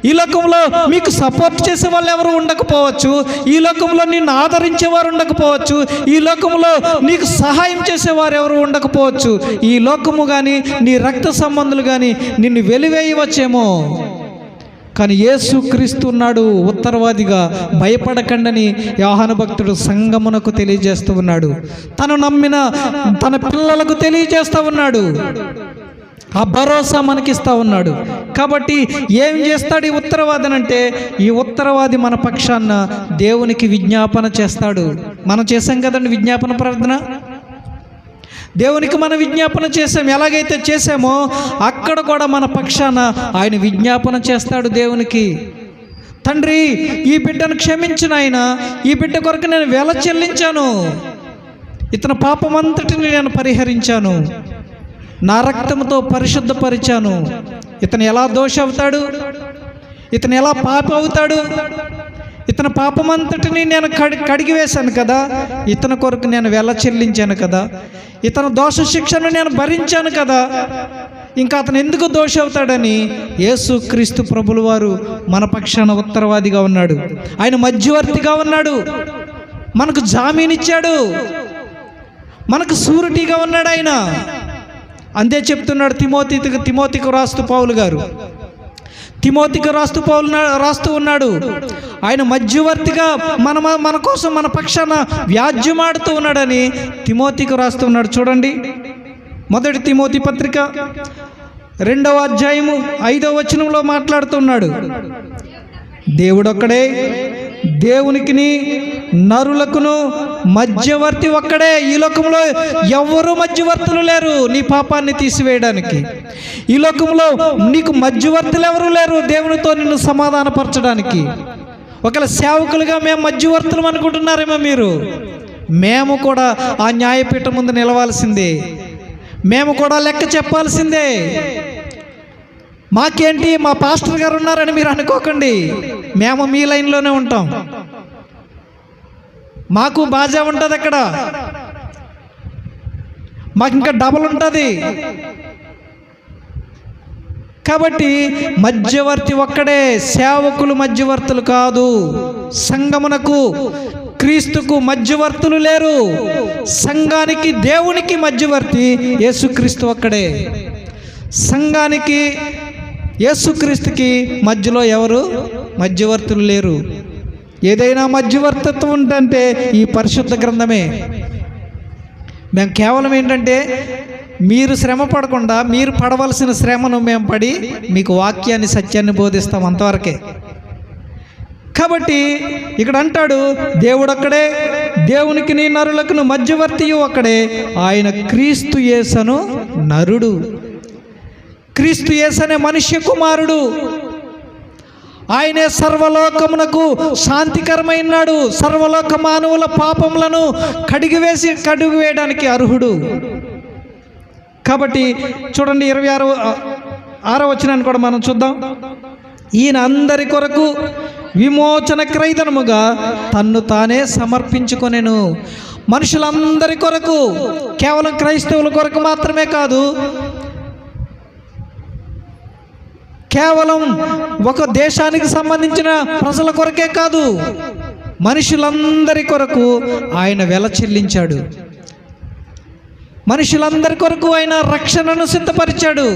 ఈ లోకంలో మీకు సపోర్ట్ చేసే వాళ్ళు ఎవరు ఉండకపోవచ్చు, ఈ లోకంలో నిన్ను ఆదరించేవారు ఉండకపోవచ్చు, ఈ లోకంలో నీకు సహాయం చేసేవారు ఎవరు ఉండకపోవచ్చు, ఈ లోకము కానీ నీ రక్త సంబంధులు కానీ నిన్ను వెలివేయవచ్చేమో, కానీ యేసుక్రీస్తు ఉన్నాడు ఉత్తరవాదిగా, భయపడకండని యోహాను భక్తుడు సంఘమునకు తెలియజేస్తూ ఉన్నాడు. తను నమ్మిన తన పిల్లలకు తెలియజేస్తూ ఉన్నాడు. ఆ భరోసా మనకిస్తూ ఉన్నాడు. కాబట్టి ఏం చేస్తాడు ఈ ఉత్తరవాది అంటే, ఈ ఉత్తరవాది మన పక్షాన దేవునికి విజ్ఞాపన చేస్తాడు. మనం చేసాం కదండి విజ్ఞాపన ప్రార్థన. దేవునికి మనం విజ్ఞాపన చేసాం. ఎలాగైతే చేసామో అక్కడ కూడా మన పక్షాన ఆయన విజ్ఞాపన చేస్తాడు దేవునికి. తండ్రి, ఈ బిడ్డను క్షమించు నాయన, ఈ బిడ్డ కొరకు నేను వెల చెల్లించాను, ఇతని పాపమంతటిని నేను పరిహరించాను, నా రక్తంతో పరిశుద్ధపరిచాను. ఇతను ఎలా దోష అవుతాడు, ఇతను ఎలా పాప అవుతాడు, ఇతని పాపమంతటిని నేను కడిగి వేశాను కదా, ఇతని కొరకు నేను వెల చెల్లించాను కదా, ఇతను దోష శిక్షను నేను భరించాను కదా, ఇంకా అతను ఎందుకు దోష అవుతాడని యేసుక్రీస్తు ప్రభుల వారు మన పక్షాన ఉత్తరవాదిగా ఉన్నాడు. ఆయన మధ్యవర్తిగా ఉన్నాడు, మనకు జామీనిచ్చాడు, మనకు సూరిటీగా ఉన్నాడు ఆయన. అంతే చెప్తున్నాడు తిమోతికి రాస్తూ పౌలు గారు. తిమోతికి రాస్తూ ఉన్నాడు. ఆయన మధ్యవర్తిగా మన కోసం మన పక్షాన వ్యాజ్యమాడుతూ ఉన్నాడని తిమోతికి రాస్తూ ఉన్నాడు. చూడండి, 1 తిమోతి పత్రిక 2వ అధ్యాయము 5వ వచనంలో మాట్లాడుతున్నాడు. దేవుడొక్కడే, దేవునికిని నరులకును మధ్యవర్తి ఒక్కడే. ఈ లోకంలో ఎవరు మధ్యవర్తులు లేరు నీ పాపాన్ని తీసివేయడానికి. ఈ లోకంలో నీకు మధ్యవర్తులు ఎవరు లేరు దేవునితో నిన్ను సమాధానపరచడానికి. ఒకవేళ సేవకులుగా మేము మధ్యవర్తులు అనుకుంటున్నారేమో మీరు. మేము కూడా ఆ న్యాయపీఠం ముందు నిలవాల్సిందే, మేము కూడా లెక్క చెప్పాల్సిందే. మాకేంటి, మా పాస్టర్ గారు ఉన్నారని మీరు అనుకోకండి. మేము మీ లైన్లోనే ఉంటాం, మాకు బాజా ఉంటుంది అక్కడ, మాకు ఇంకా డబల్ ఉంటుంది. కాబట్టి మధ్యవర్తి ఒక్కడే, సేవకులు మధ్యవర్తులు కాదు. సంఘమునకు క్రీస్తుకు మధ్యవర్తులు లేరు. సంఘానికి దేవునికి మధ్యవర్తి యేసుక్రీస్తు ఒక్కడే. సంఘానికి యేసుక్రీస్తుకి మధ్యలో ఎవరు మధ్యవర్తులు లేరు. ఏదైనా మధ్యవర్తిత్వం ఉందంటే ఈ పరిశుద్ధ గ్రంథమే. మేము కేవలం ఏంటంటే మీరు శ్రమ పడకుండా మీరు పడవలసిన శ్రమను మేము పడి మీకు వాక్యాన్ని, సత్యాన్ని బోధిస్తాం, అంతవరకే. కాబట్టి ఇక్కడ అంటాడు, దేవుడొక్కడే, దేవునికి నీ నరులకును మధ్యవర్తియు ఒక్కడే, ఆయన క్రీస్తు యేసును నరుడు. క్రీస్తు యేసు అనే మనుష్య కుమారుడు. ఆయనే సర్వలోకమునకు శాంతికరమైనాడు. సర్వలోక మానవుల పాపములను కడిగివేయడానికి అర్హుడు. కాబట్టి చూడండి, 26వ వచనాన్ని కూడా మనం చూద్దాం. ఈయన అందరి కొరకు విమోచన క్రయధనముగా తన్ను తానే సమర్పించుకొనెను. మనుషులందరి కొరకు, కేవలం క్రైస్తవుల కొరకు మాత్రమే కాదు, కేవలం ఒక దేశానికి సంబంధించిన ప్రజల కొరకే కాదు, మనుషులందరి కొరకు ఆయన వెల చెల్లించాడు. మనుషులందరి కొరకు ఆయన రక్షణను సిద్ధపరిచాడు.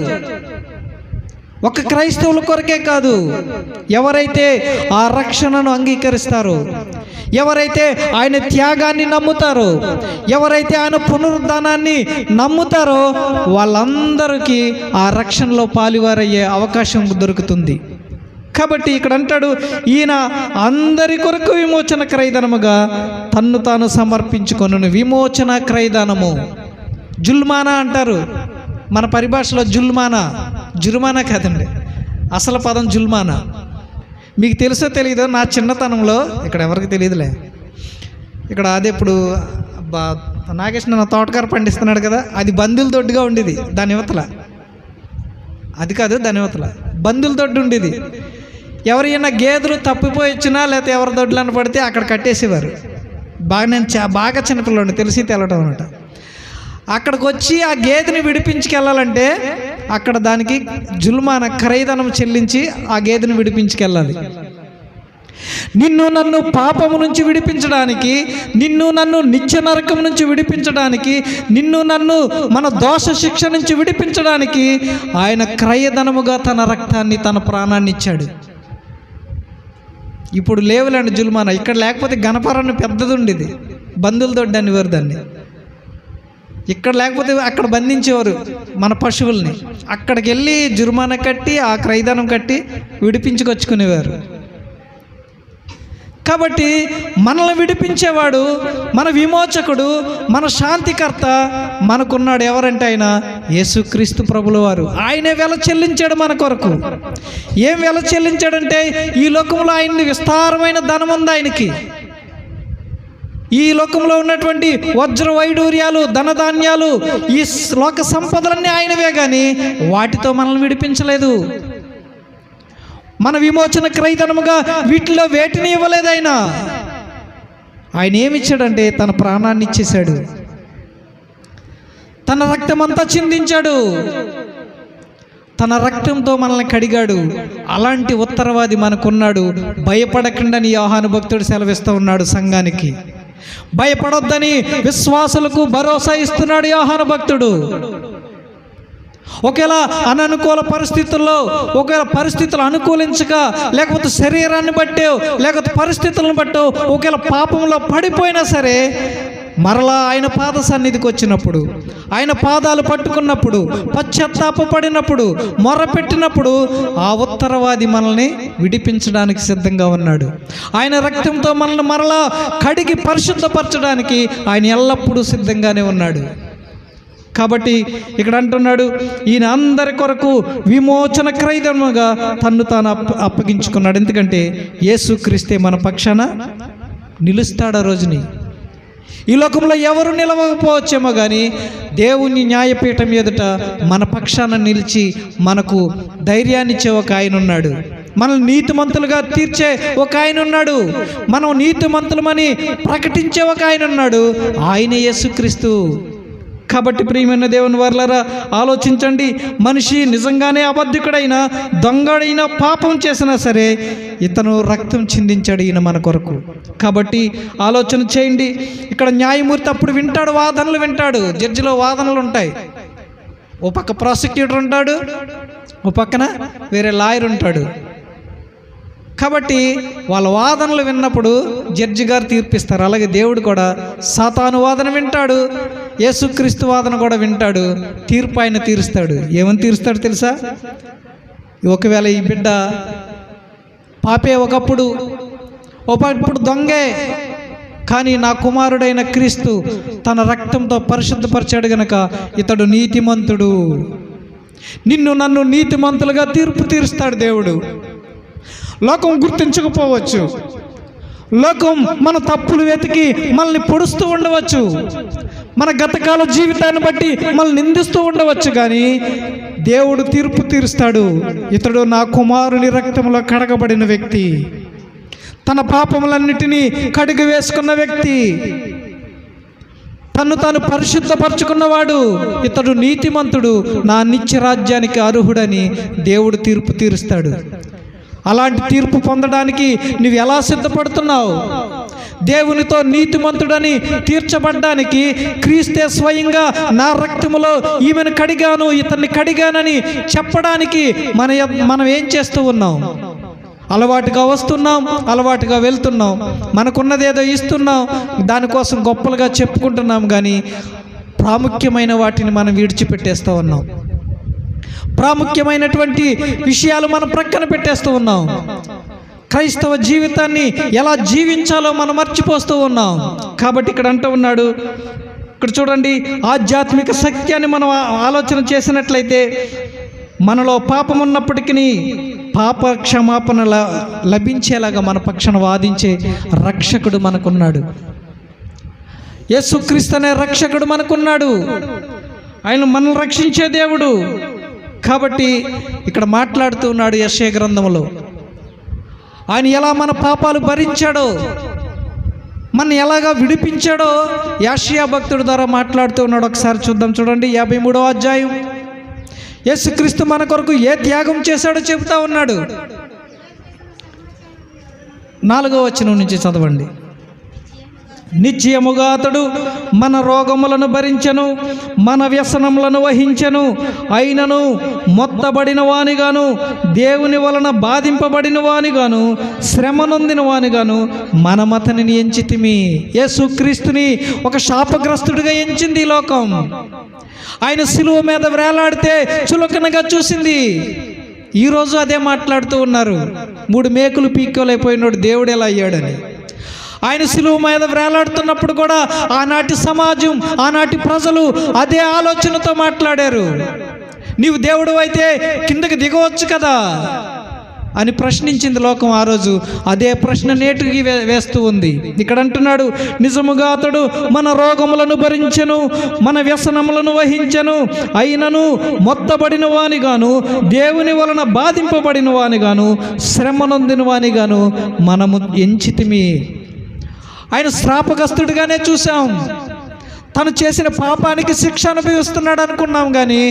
ఒక క్రైస్తవుల కొరకే కాదు, ఎవరైతే ఆ రక్షణను అంగీకరిస్తారో, ఎవరైతే ఆయన త్యాగాన్ని నమ్ముతారో, ఎవరైతే ఆయన పునరుద్ధానాన్ని నమ్ముతారో వాళ్ళందరికీ ఆ రక్షణలో పాలువారయ్యే అవకాశం దొరుకుతుంది. కాబట్టి ఇక్కడ అంటాడు, ఈయన అందరి కొరకు విమోచన క్రయధనముగా తన్ను తాను సమర్పించుకొనును. విమోచన క్రయధనము, జుల్మానా అంటారు మన పరిభాషలో. జుర్మానా కాదండి, అసలు పదం జుల్మానా. మీకు తెలుసో తెలియదో, నా చిన్నతనంలో, ఇక్కడ ఎవరికి తెలియదులే, ఇక్కడ అదే ఇప్పుడు నాగేష్ నా తోటకారు పండిస్తున్నాడు కదా, అది బందుల దొడ్డుగా ఉండేది. దాని యువతల అది కాదు, దాని యువతల బందుల దొడ్డు ఉండేది. ఎవరైనా గేదెలు తప్పిపోయి వచ్చినా లేకపోతే ఎవరి దొడ్లను పడితే అక్కడ కట్టేసేవారు. నేను బాగా చిన్నపిల్లలు తెలిసి తెలవడం అనమాట. అక్కడికి వచ్చి ఆ గేదెని విడిపించుకెళ్ళాలంటే అక్కడ దానికి జుల్మాన క్రయధనం చెల్లించి ఆ గేదెని విడిపించుకెళ్ళాలి. నిన్ను నన్ను పాపము నుంచి విడిపించడానికి, నిన్ను నన్ను నిత్య నరకం నుంచి విడిపించడానికి, నిన్ను నన్ను మన దోష శిక్ష నుంచి విడిపించడానికి ఆయన క్రయధనముగా తన రక్తాన్ని, తన ప్రాణాన్ని ఇచ్చాడు. ఇప్పుడు లేవులేండి జుల్మానా. ఇక్కడ లేకపోతే గణపరాన్ని పెద్దది ఉండేది, బంధువుల దొడ్డి అనేవారు దాన్ని. ఇక్కడ లేకపోతే అక్కడ బంధించేవారు మన పశువుల్ని. అక్కడికి వెళ్ళి జుర్మానా కట్టి ఆ క్రయధనం కట్టి విడిపించుకొచ్చుకునేవారు. కాబట్టి మనల్ని విడిపించేవాడు, మన విమోచకుడు, మన శాంతికర్త మనకున్నాడు. ఎవరంటే ఆయన యేసుక్రీస్తు ప్రభుల వారు. ఆయనే వెల చెల్లించాడు మన కొరకు. ఏం వెల చెల్లించాడంటే, ఈ లోకంలో ఆయన్ని విస్తారమైన ధనం ఉంది ఆయనకి. ఈ లోకంలో ఉన్నటువంటి వజ్ర వైడూర్యాలు, ధనధాన్యాలు, ఈ లోక సంపదలన్నీ ఆయనవే, కానీ వాటితో మనల్ని విడిపించలేదు. మన విమోచన క్రయధనముగా వీటిలో వేటిని ఇవ్వలేదు ఆయన. ఆయన ఏమిచ్చాడంటే తన ప్రాణాన్ని ఇచ్చేశాడు, తన రక్తమంతా చిందించాడు, తన రక్తంతో మనల్ని కడిగాడు. అలాంటి ఉత్తరవాది మనకున్నాడు. భయపడకండి యోహాను భక్తుడు సెలవిస్తూ ఉన్నాడు సంఘానికి. భయపడొద్దని విశ్వాసులకు భరోసా ఇస్తున్నాడు యోహాను భక్తుడు. ఒకవేళ అననుకూల పరిస్థితుల్లో, ఒకవేళ పరిస్థితులు అనుకూలించక, లేకపోతే శరీరాన్ని బట్టో, లేకపోతే పరిస్థితులను బట్టో ఒకవేళ పాపంలో పడిపోయినా సరే, మరలా ఆయన పాద సన్నిధికి వచ్చినప్పుడు, ఆయన పాదాలు పట్టుకున్నప్పుడు, పశ్చాత్తాపడినప్పుడు, మొర్రపెట్టినప్పుడు ఆ ఉత్తరవాది మనల్ని విడిపించడానికి సిద్ధంగా ఉన్నాడు. ఆయన రక్తంతో మనల్ని మరలా కడిగి పరిశుద్ధపరచడానికి ఆయన ఎల్లప్పుడూ సిద్ధంగానే ఉన్నాడు. కాబట్టి ఇక్కడ అంటున్నాడు, ఈయన అందరి కొరకు విమోచన క్రయధనముగా తన్ను తాను అప్పగించుకున్నాడు. ఎందుకంటే యేసుక్రీస్తే మన పక్షాన నిలుస్తాడు ఆ రోజుని. ఈ లోకంలో ఎవరు నిలవకపోవచ్చేమో, కానీ దేవుని న్యాయపీఠం ఎదుట మన పక్షాన నిలిచి మనకు ధైర్యాన్ని ఇచ్చే ఒక ఆయన ఉన్నాడు. మనల్ని నీతిమంతులుగా తీర్చే ఒక ఆయన ఉన్నాడు. మనం నీతిమంతులమని ప్రకటించే ఒక ఆయన ఉన్నాడు. ఆయనే యేసుక్రీస్తు. కాబట్టి ప్రియమైన దేవుని వారలారా, ఆలోచించండి. మనిషి నిజంగానే అబద్ధికుడైనా, దొంగడైనా, పాపం చేసినా సరే ఇతను రక్తం చిందించాడు ఈయన మన కొరకు. కాబట్టి ఆలోచన చేయండి. ఇక్కడ న్యాయమూర్తి అప్పుడు వింటాడు, వాదనలు వింటాడు. జడ్జిలో వాదనలు ఉంటాయి. ఓ పక్క ప్రాసిక్యూటర్ ఉంటాడు, ఓ పక్కన వేరే లాయర్ ఉంటాడు. కాబట్టి వాళ్ళ వాదనలు విన్నప్పుడు జడ్జి గారు తీర్పిస్తారు. అలాగే దేవుడు కూడా సాతాను వాదన వింటాడు, యేసుక్రీస్తు వాదన కూడా వింటాడు. తీర్పు ఆయన తీరుస్తాడు. ఏమని తీరుస్తాడు తెలుసా? ఒకవేళ ఈ బిడ్డ పాపే, ఒకప్పుడు దొంగే, కానీ నా కుమారుడైన క్రీస్తు తన రక్తంతో పరిశుద్ధపరిచాడు గనక ఇతడు నీతిమంతుడు, నిన్ను నన్ను నీతిమంతులుగా తీర్పు తీరుస్తాడు దేవుడు. లోకం గుర్తించకపోవచ్చు, లోకం మన తప్పులు వెతికి మనల్ని పొడుస్తూ ఉండవచ్చు, మన గతకాల జీవితాన్ని బట్టి మనల్ని నిందిస్తూ ఉండవచ్చు, కానీ దేవుడు తీర్పు తీరుస్తాడు. ఇతడు నా కుమారుని రక్తంలో కడగబడిన వ్యక్తి, తన పాపములన్నిటినీ కడిగి వేసుకున్న వ్యక్తి, తను తాను పరిశుద్ధపరచుకున్నవాడు, ఇతడు నీతిమంతుడు, నా నిత్య రాజ్యానికి అర్హుడని దేవుడు తీర్పు తీరుస్తాడు. అలాంటి తీర్పు పొందడానికి నువ్వు ఎలా సిద్ధపడుతున్నావు? దేవునితో నీతిమంతుడని తీర్చబడ్డానికి క్రీస్తే స్వయంగా నా రక్తములో ఈమెను కడిగాను, ఇతన్ని కడిగానని చెప్పడానికి మనం ఏం చేస్తూ ఉన్నాం? అలవాటుగా వస్తున్నాం, అలవాటుగా వెళ్తున్నాం, మనకున్నదేదో ఇస్తున్నాం, దానికోసం గొప్పలుగా చెప్పుకుంటున్నాం, కానీ ప్రాముఖ్యమైన వాటిని మనం విడిచిపెట్టేస్తూ ఉన్నాం. ప్రాముఖ్యమైనటువంటి విషయాలు మనం ప్రక్కన పెట్టేస్తూ ఉన్నాం. క్రైస్తవ జీవితాన్ని ఎలా జీవించాలో మనం మర్చిపోస్తూ ఉన్నాం. కాబట్టి ఇక్కడ అంటూ ఉన్నాడు, ఇక్కడ చూడండి, ఆధ్యాత్మిక సత్యాన్ని మనం ఆలోచన చేసినట్లయితే మనలో పాపం ఉన్నప్పటికీ పాప క్షమాపణ లభించేలాగా మన పక్షాన వాదించే రక్షకుడు మనకున్నాడు. యేసుక్రీస్తు అనే రక్షకుడు మనకున్నాడు. ఆయన మనల్ని రక్షించే దేవుడు. కాబట్టి ఇక్కడ మాట్లాడుతూ ఉన్నాడు యెషయా గ్రంథంలో, ఆయన ఎలా మన పాపాలు భరించాడో, మన ఎలాగా విడిపించాడో యెషయా భక్తుడి ద్వారా మాట్లాడుతూ ఉన్నాడు. ఒకసారి చూద్దాం. చూడండి, 53వ అధ్యాయం. యేసుక్రీస్తు మన కొరకు ఏ త్యాగం చేశాడో చెబుతా ఉన్నాడు. 4వ వచనం నుంచి చదవండి. నిశ్చయముగా అతడు మన రోగములను భరించెను, మన వ్యసనములను వహించెను. అయినను మొత్తబడిన వానిగాను, దేవుని వలన బాధింపబడిన వానిగాను, శ్రమ నొందిన వానిగాను మనమతనిని ఎంచితిమి. యేసుక్రీస్తుని ఒక శాపగ్రస్తుడిగా ఎంచింది ఈ లోకం. ఆయన సిలువ మీద వేలాడితే చులకనగా చూసింది. ఈరోజు అదే మాట్లాడుతూ ఉన్నారు. 3 మేకులు పీక్కోలేకపోయినాడు దేవుడు ఎలా అయ్యాడని. ఆయన సిలువ మీద వేలాడుతున్నప్పుడు కూడా ఆనాటి సమాజం, ఆనాటి ప్రజలు అదే ఆలోచనతో మాట్లాడారు. నీవు దేవుడు అయితే కిందకి దిగవచ్చు కదా అని ప్రశ్నించింది లోకం ఆ రోజు. అదే ప్రశ్న నేటికి వేస్తూ ఉంది. ఇక్కడ అంటున్నాడు, నిజముగా అతడు మన రోగములను భరించెను, మన వ్యసనములను వహించెను. అయినను మొత్తబడిన వానిగాను, దేవుని వలన బాధింపబడిన వానిగాను, శ్రమ నొందిన వానిగాను మనము ఎంచితిమి. ఆయన శ్రాపగ్రస్తుడిగానే చూసాం. తను చేసిన పాపానికి శిక్ష అనుభవిస్తున్నాడు అనుకున్నాం, కానీ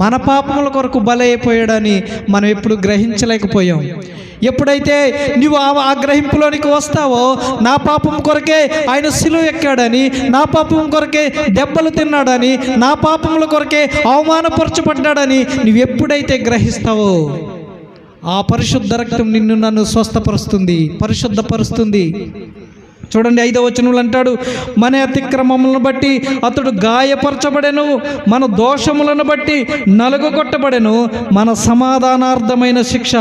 మన పాపముల కొరకు బలైపోయాడని మనం ఎప్పుడు గ్రహించలేకపోయాం. ఎప్పుడైతే నువ్వు ఆ గ్రహింపులోనికి వస్తావో, నా పాపం కొరకే ఆయన సిలువ ఎక్కాడని, నా పాపం కొరకే దెబ్బలు తిన్నాడని, నా పాపముల కొరకే అవమానపరచబడ్డాడని నువ్వు ఎప్పుడైతే గ్రహిస్తావో, ఆ పరిశుద్ధ రక్తం నిన్ను నన్ను స్వస్థపరుస్తుంది, పరిశుద్ధపరుస్తుంది. చూడండి 5వ వచనంలో అంటాడు, మన అతిక్రమములను బట్టి అతడు గాయపరచబడెను, మన దోషములను బట్టి నలుగగొట్టబడెను, మన సమాధానార్థమైన శిక్ష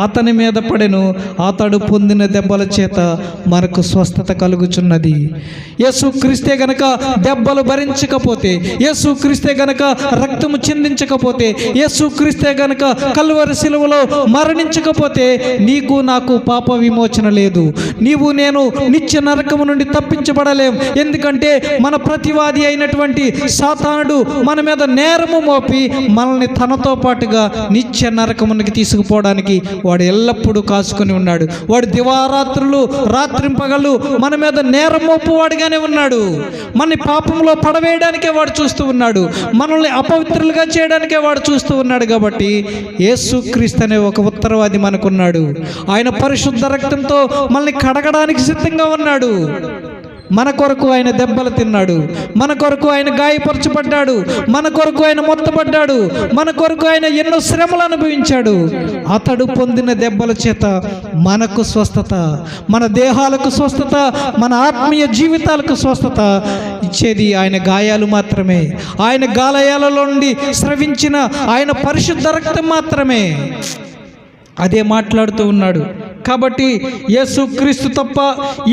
అతని మీద పడెను, అతడు పొందిన దెబ్బల చేత మనకు స్వస్థత కలుగుచున్నది. యేసుక్రీస్తే గనక దెబ్బలు భరించకపోతే, యేసుక్రీస్తే గనక రక్తము చిందించకపోతే, యేసుక్రీస్తే గనక కల్వరి సిలువలో మరణించకపోతే నీకు నాకు పాప విమోచన లేదు. నీవు నేను నిత్య నరకము నుండి తప్పించబడలేం. ఎందుకంటే మన ప్రతివాది అయినటువంటి సాతానుడు మన మీద నేరము మోపి మనల్ని తనతో పాటుగా నిత్య నరకమునికి తీసుకుపోవడానికి వాడు ఎల్లప్పుడూ కాసుకొని ఉన్నాడు. వాడు దివారాత్రులు రాత్రింపగలు మన మీద నేరం మోపువాడిగానే ఉన్నాడు. మనని పాపంలో పడవేయడానికే వాడు చూస్తూ ఉన్నాడు. మనల్ని అపవిత్రులుగా చేయడానికే వాడు చూస్తూ ఉన్నాడు. కాబట్టి యేసుక్రీస్తు అనే ఒక ఉత్తరవాది మనకున్నాడు. ఆయన పరిశుద్ధ రక్తంతో మనల్ని కడగడానికి సిద్ధంగా ఉన్నాడు. మన కొరకు ఆయన దెబ్బలు తిన్నాడు, మన కొరకు ఆయన గాయపరచబడ్డాడు, మన కొరకు ఆయన మొత్తబడ్డాడు, మన కొరకు ఆయన ఎన్నో శ్రమలు అనుభవించాడు. అతడు పొందిన దెబ్బల చేత మనకు స్వస్థత, మన దేహాలకు స్వస్థత, మన ఆత్మీయ జీవితాలకు స్వస్థత ఇచ్చేది ఆయన గాయాలు మాత్రమే. ఆయన గాయాలలో నుండి స్రవించిన ఆయన పరిశుద్ధ రక్తం మాత్రమే. అదే మాట్లాడుతూ ఉన్నాడు. కాబట్టి యేసుక్రీస్తు తప్ప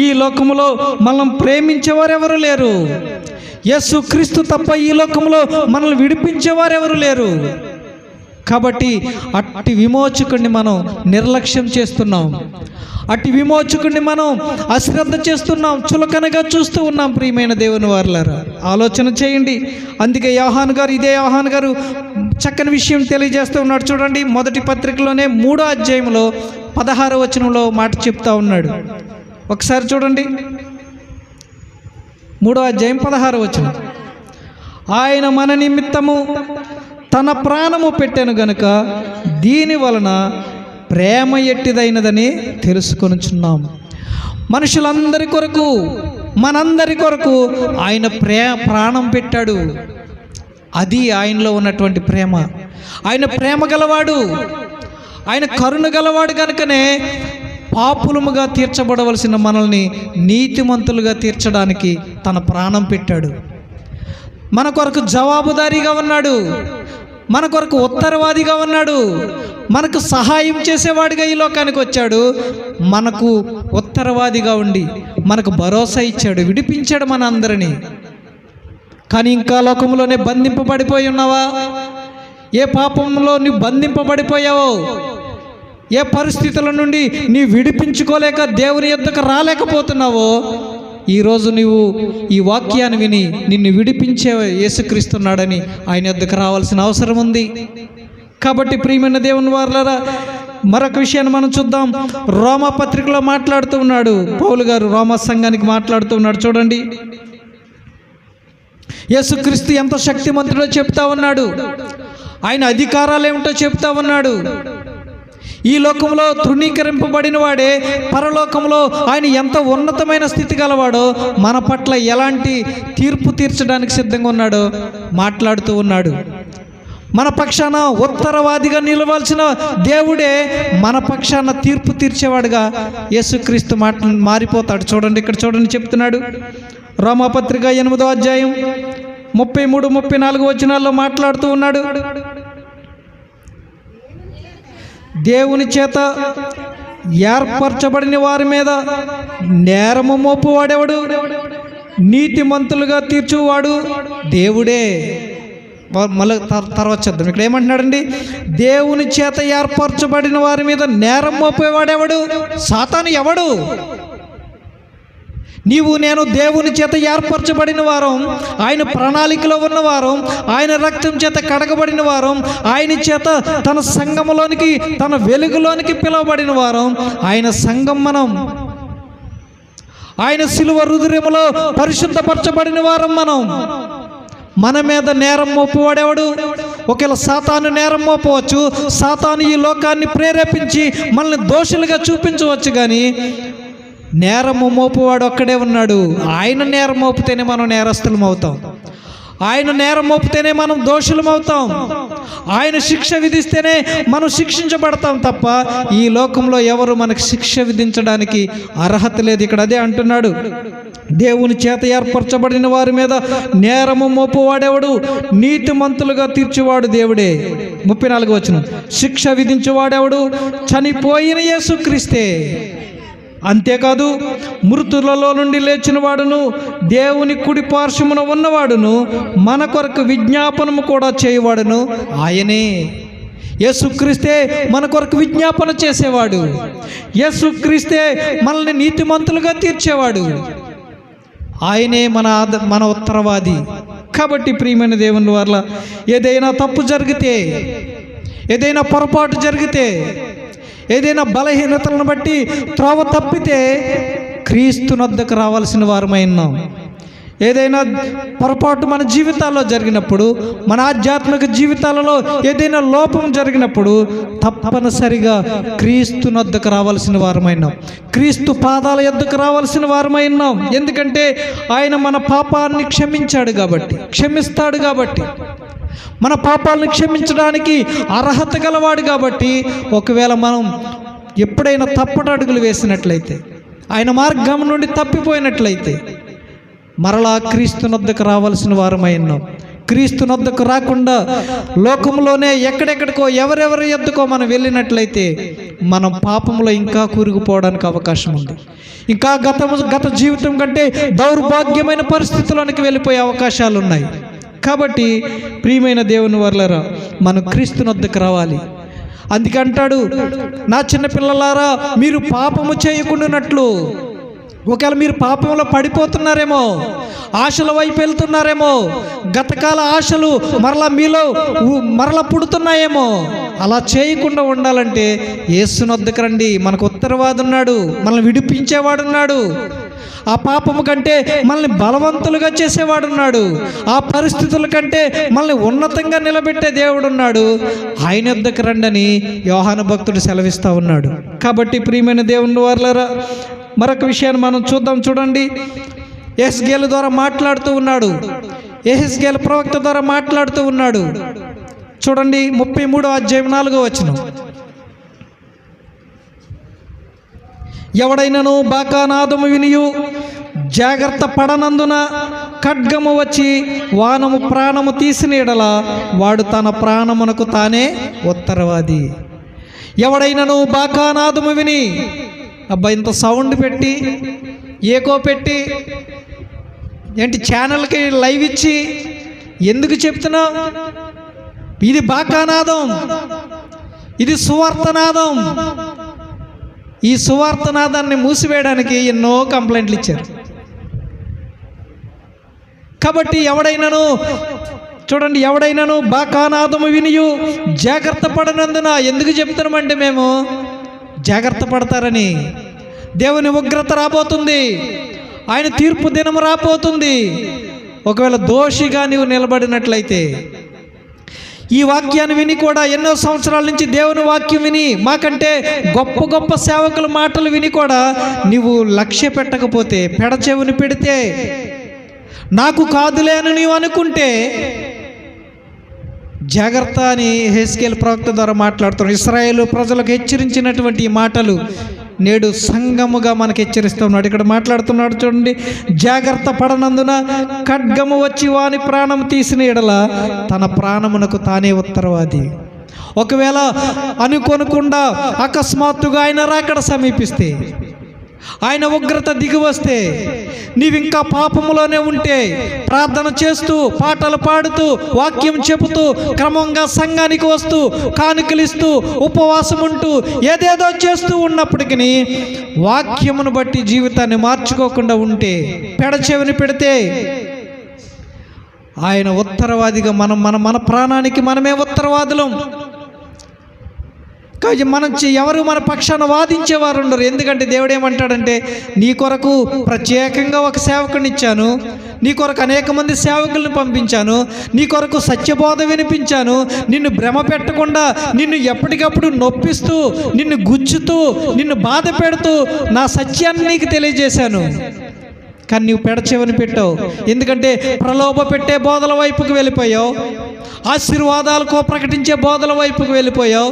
ఈ లోకములో మనం ప్రేమించేవారెవరు లేరు. యేసుక్రీస్తు తప్ప ఈ లోకంలో మనల్ని విడిపించేవారెవరు లేరు. కాబట్టి అట్టి విమోచకుడిని మనం నిర్లక్ష్యం చేస్తున్నాం, అట్టి విమోచకుడిని మనం అశ్రద్ధ చేస్తున్నాం, చులకనగా చూస్తూ ఉన్నాం. ప్రియమైన దేవుని వారలారా, ఆలోచన చేయండి. అందుకే ఇదే యోహాను గారు చక్కని విషయం తెలియజేస్తూ ఉన్నాడు. చూడండి, మొదటి పత్రికలోనే 3వ అధ్యాయంలో 16వ వచనంలో మాట చెప్తా ఉన్నాడు. ఒకసారి చూడండి, 3వ అధ్యాయం 16వ వచనం. ఆయన మన నిమిత్తము తన ప్రాణము పెట్టెను గనుక దీని వలన ప్రేమ ఎట్టిదైనదని తెలుసుకొనుచున్నాం. మనుషులందరి కొరకు, మనందరి కొరకు ఆయన ప్రాణం పెట్టాడు. అది ఆయనలో ఉన్నటువంటి ప్రేమ. ఆయన ప్రేమ గలవాడు, ఆయన కరుణ గలవాడు. కనుకనే పాపులముగా తీర్చబడవలసిన మనల్ని నీతిమంతులుగా తీర్చడానికి తన ప్రాణం పెట్టాడు. మన కొరకు జవాబుదారీగా ఉన్నాడు, మన కొరకు ఉత్తరవాదిగా ఉన్నాడు, మనకు సహాయం చేసేవాడిగా ఈ లోకానికి వచ్చాడు. మనకు ఉత్తరవాదిగా ఉండి మనకు భరోసా ఇచ్చాడు, విడిపించాడు మన అందరినీ. కానీ ఇంకా లోకంలోనే బంధింపబడిపోయి ఉన్నావా? ఏ పాపంలో నువ్వు బంధింపబడిపోయావో, ఏ పరిస్థితుల నుండి నీ విడిపించుకోలేక దేవుని యొద్దకు రాలేకపోతున్నావో, ఈరోజు నీవు ఈ వాక్యాన్ని విని నిన్ను విడిపించే యేసుక్రీస్తున్నాడని ఆయన యొద్దకు రావాల్సిన అవసరం ఉంది. కాబట్టి ప్రియమైన దేవుని వారలారా, మరొక విషయాన్ని మనం చూద్దాం. రోమా పత్రికలో మాట్లాడుతూ ఉన్నాడు పౌలు గారు, రోమా సంఘానికి మాట్లాడుతూ ఉన్నాడు. చూడండి, యేసుక్రీస్తు ఎంత శక్తిమంతుడో చెప్తా ఉన్నాడు, ఆయన అధికారాలు ఏమిటో చెప్తా ఉన్నాడు. ఈ లోకంలో తృణీకరింపబడిన వాడే పరలోకంలో ఆయన ఎంత ఉన్నతమైన స్థితి గలవాడో మన పట్ల ఎలాంటి తీర్పు తీర్చడానికి సిద్ధంగా ఉన్నాడో మాట్లాడుతూ ఉన్నాడు. మన పక్షాన ఉత్తరవాదిగా నిలవాల్సిన దేవుడే మన పక్షాన తీర్పు తీర్చేవాడుగా యేసుక్రీస్తు మారిపోతాడు. చూడండి, ఇక్కడ చూడండి చెప్తున్నాడు. రోమాపత్రిక 8వ అధ్యాయం 33, 34 వచనాల్లో మాట్లాడుతూ ఉన్నాడు. దేవుని చేత ఏర్పరచబడిన వారి మీద నేరము మోపువాడెవడు? నీతిమంతులుగా తీర్చువాడు దేవుడే. మళ్ళీ తర్వాత చూద్దాం. ఇక్కడ ఏమంటున్నాడండి? దేవుని చేత ఏర్పరచబడిన వారి మీద నేరం మోపేవాడెవడు? సాతాను. ఎవడు? నీవు నేను దేవుని చేత ఏర్పరచబడిన వారం, ఆయన ప్రణాళికలో ఉన్నవారం, ఆయన రక్తం చేత కడగబడిన వారం, ఆయన చేత తన సంఘములోనికి, తన వెలుగులోనికి పిలువబడిన వారం, ఆయన సంఘం మనం. ఆయన శిలువ రుధిరములో పరిశుద్ధపరచబడిన వారం మనం. మన మీద నేరం మోపువాడెవడు? ఒకవేళ సాతాను నేరం మోపవచ్చు. సాతాను ఈ లోకాన్ని ప్రేరేపించి మనల్ని దోషులుగా చూపించవచ్చు, కానీ నేరము మోపువాడు ఒక్కడే ఉన్నాడు. ఆయన నేరం మోపితేనే మనం నేరస్తులం అవుతాం. ఆయన నేరం మోపితేనే మనం దోషులం అవుతాం. ఆయన శిక్ష విధిస్తేనే మనం శిక్షించబడతాం తప్ప ఈ లోకంలో ఎవరు మనకు శిక్ష విధించడానికి అర్హత లేదు. ఇక్కడ అదే అంటున్నాడు. దేవుని చేత ఏర్పరచబడిన వారి మీద నేరము మోపువాడెవడు? నీతిమంతులుగా తీర్చువాడు దేవుడే. 34వ వచనం. శిక్ష విధించువాడెవడు? చనిపోయిన యేసుక్రీస్తే. అంతేకాదు, మృతులలో నుండి లేచిన వాడును, దేవుని కుడి పార్శ్వమున ఉన్నవాడును, మన కొరకు విజ్ఞాపనము కూడా చేయవాడును ఆయనే. యేసుక్రీస్తే మన కొరకు విజ్ఞాపన చేసేవాడు. యేసుక్రీస్తే మనల్ని నీతిమంతులుగా తీర్చేవాడు. ఆయనే మన ఉత్తరవాది. కాబట్టి ప్రియమైన దేవుని వల్ల ఏదైనా తప్పు జరిగితే, ఏదైనా పొరపాటు జరిగితే, ఏదైనా బలహీనతలను బట్టి త్రోవ తప్పితే క్రీస్తునొద్దకు రావాల్సిన వారమై ఉన్నాం. ఏదైనా పొరపాటు మన జీవితాల్లో జరిగినప్పుడు, మన ఆధ్యాత్మిక జీవితాలలో ఏదైనా లోపం జరిగినప్పుడు తప్పనిసరిగా క్రీస్తునొద్దకు రావాల్సిన వారమై ఉన్నాం. క్రీస్తు పాదాల యొద్దకు రావాల్సిన వారమై ఉన్నాం. ఎందుకంటే ఆయన మన పాపాన్ని క్షమించాడు కాబట్టి, క్షమిస్తాడు కాబట్టి, మన పాపాలను క్షమించడానికి అర్హత గలవాడు కాబట్టి, ఒకవేళ మనం ఎప్పుడైనా తప్పటడుగులు వేసినట్లయితే, ఆయన మార్గం నుండి తప్పిపోయినట్లయితే మరలా క్రీస్తునొద్దకు రావాల్సిన వారమై ఉన్నాం. క్రీస్తునొద్దకు రాకుండా లోకంలోనే ఎక్కడెక్కడికో ఎవరెవరి యొద్దకో మనం వెళ్ళినట్లయితే మనం పాపంలో ఇంకా కూరుకుపోవడానికి అవకాశం ఉంది. ఇంకా గత జీవితం కంటే దౌర్భాగ్యమైన పరిస్థితుల్లోనికి వెళ్ళిపోయే అవకాశాలు ఉన్నాయి. కాబట్టి ప్రియమైన దేవుని వర్లరా, మనం క్రీస్తునొద్దకు రావాలి. అందుకంటాడు, నా చిన్నపిల్లలారా మీరు పాపము చేయకుండానట్లు. ఒకవేళ మీరు పాపంలో పడిపోతున్నారేమో, ఆశల వైపు వెళ్తున్నారేమో, గతకాల ఆశలు మరలా పుడుతున్నాయేమో, అలా చేయకుండా ఉండాలంటే యేసునొద్దకు రండి. మనకు ఉత్తరవాది ఉన్నాడు, మనల్ని విడిపించేవాడున్నాడు. ఆ పాపము కంటే మనల్ని బలవంతులుగా చేసేవాడున్నాడు. ఆ పరిస్థితుల కంటే మనల్ని ఉన్నతంగా నిలబెట్టే దేవుడున్నాడు. ఆయన యొద్దకు రండని యోహాను భక్తుడు సెలవిస్తూ ఉన్నాడు. కాబట్టి ప్రియమైన దేవుని వారలారా, మరొక విషయాన్ని మనం చూడండి. యెహెజ్కేలు ద్వారా మాట్లాడుతూ ఉన్నాడు. యెహెజ్కేలు ప్రవక్త ద్వారా మాట్లాడుతూ ఉన్నాడు. చూడండి 33వ అధ్యాయం 4వ వచనం. ఎవడైనను బాకానాదము వినియు జాగ్రత్త పడనందున ఖడ్గము వచ్చి వానము ప్రాణము తీసిన ఎడల వాడు తన ప్రాణమునకు తానే ఉత్తరవాది. ఎవడైనను బాకానాదము విని, అబ్బా ఇంత సౌండ్ పెట్టి, ఏకో పెట్టి, ఏంటి ఛానల్కి లైవ్ ఇచ్చి ఎందుకు చెప్తున్నావు? ఇది బాకానాదం, ఇది సువార్తనాదం. ఈ సువార్తనాదాన్ని మూసివేయడానికి ఎన్నో కంప్లైంట్లు ఇచ్చారు. కాబట్టి ఎవడైనాను బాకానాదము వినియు జాగ్రత్త పడనందున, ఎందుకు చెప్తున్నామంటే మేము జాగ్రత్త పడతారని. దేవుని ఉగ్రత రాబోతుంది, ఆయన తీర్పు దినం రాబోతుంది. ఒకవేళ దోషిగా నీవు నిలబడినట్లయితే, ఈ వాక్యాన్ని విని కూడా ఎన్నో సంవత్సరాల నుంచి దేవుని వాక్యం విని మాకంటే గొప్ప గొప్ప సేవకుల మాటలు విని కూడా నీవు లక్ష్య పెట్టకపోతే, పెడచెవిని పెడితే, నాకు కాదులే అని నీవు అనుకుంటే జాగ్రత్త అని హెస్కేల్ ప్రవక్త ద్వారా మాట్లాడుతున్నాడు. ఇశ్రాయేలు ప్రజలకు హెచ్చరించినటువంటి ఈ మాటలు నేడు సంఘముగా మనకు హెచ్చరిస్తున్నాడు. ఇక్కడ మాట్లాడుతున్నాడు చూడండి, జాగ్రత్త పడనందున ఖడ్గము వచ్చి వాని ప్రాణం తీసిన ఎడల తన ప్రాణమునకు తానే ఉత్తరవాది. ఒకవేళ అనుకోనకుండా అకస్మాత్తుగా ఆయన రాకడ సమీపిస్తే, ఆయన ఉగ్రత దిగి వస్తే, నీవింకా పాపములోనే ఉంటే, ప్రార్థన చేస్తూ, పాటలు పాడుతూ, వాక్యం చెబుతూ, క్రమంగా సంఘానికి వస్తూ, కానుకలిస్తూ, ఉపవాసం ఉంటూ, ఏదేదో చేస్తూ ఉన్నప్పటికీ వాక్యమును బట్టి జీవితాన్ని మార్చుకోకుండా ఉంటే, పెడచెవిని పెడితే, ఆయన ఉత్తరవాదిగా మన ప్రాణానికి మనమే ఉత్తరవాదులం. కాబట్టి ఎవరు మన పక్షాన వాదించేవారు ఉండరు. ఎందుకంటే దేవుడు ఏమంటాడంటే, నీ కొరకు ప్రత్యేకంగా ఒక సేవకుని ఇచ్చాను, నీ కొరకు అనేక మంది సేవకులను పంపించాను, నీ కొరకు సత్యబోధ వినిపించాను, నిన్ను భ్రమ పెట్టకుండా, నిన్ను ఎప్పటికప్పుడు నొప్పిస్తూ, నిన్ను గుచ్చుతూ, నిన్ను బాధ పెడుతూ నా సత్యాన్ని నీకు తెలియజేశాను. కానీ నీవు పెడచెవిని పెట్టావు. ఎందుకంటే ప్రలోభ పెట్టే బోధల వైపుకు వెళ్ళిపోయావు, ఆశీర్వాదాలకు ప్రకటించే బోధల వైపుకు వెళ్ళిపోయావు,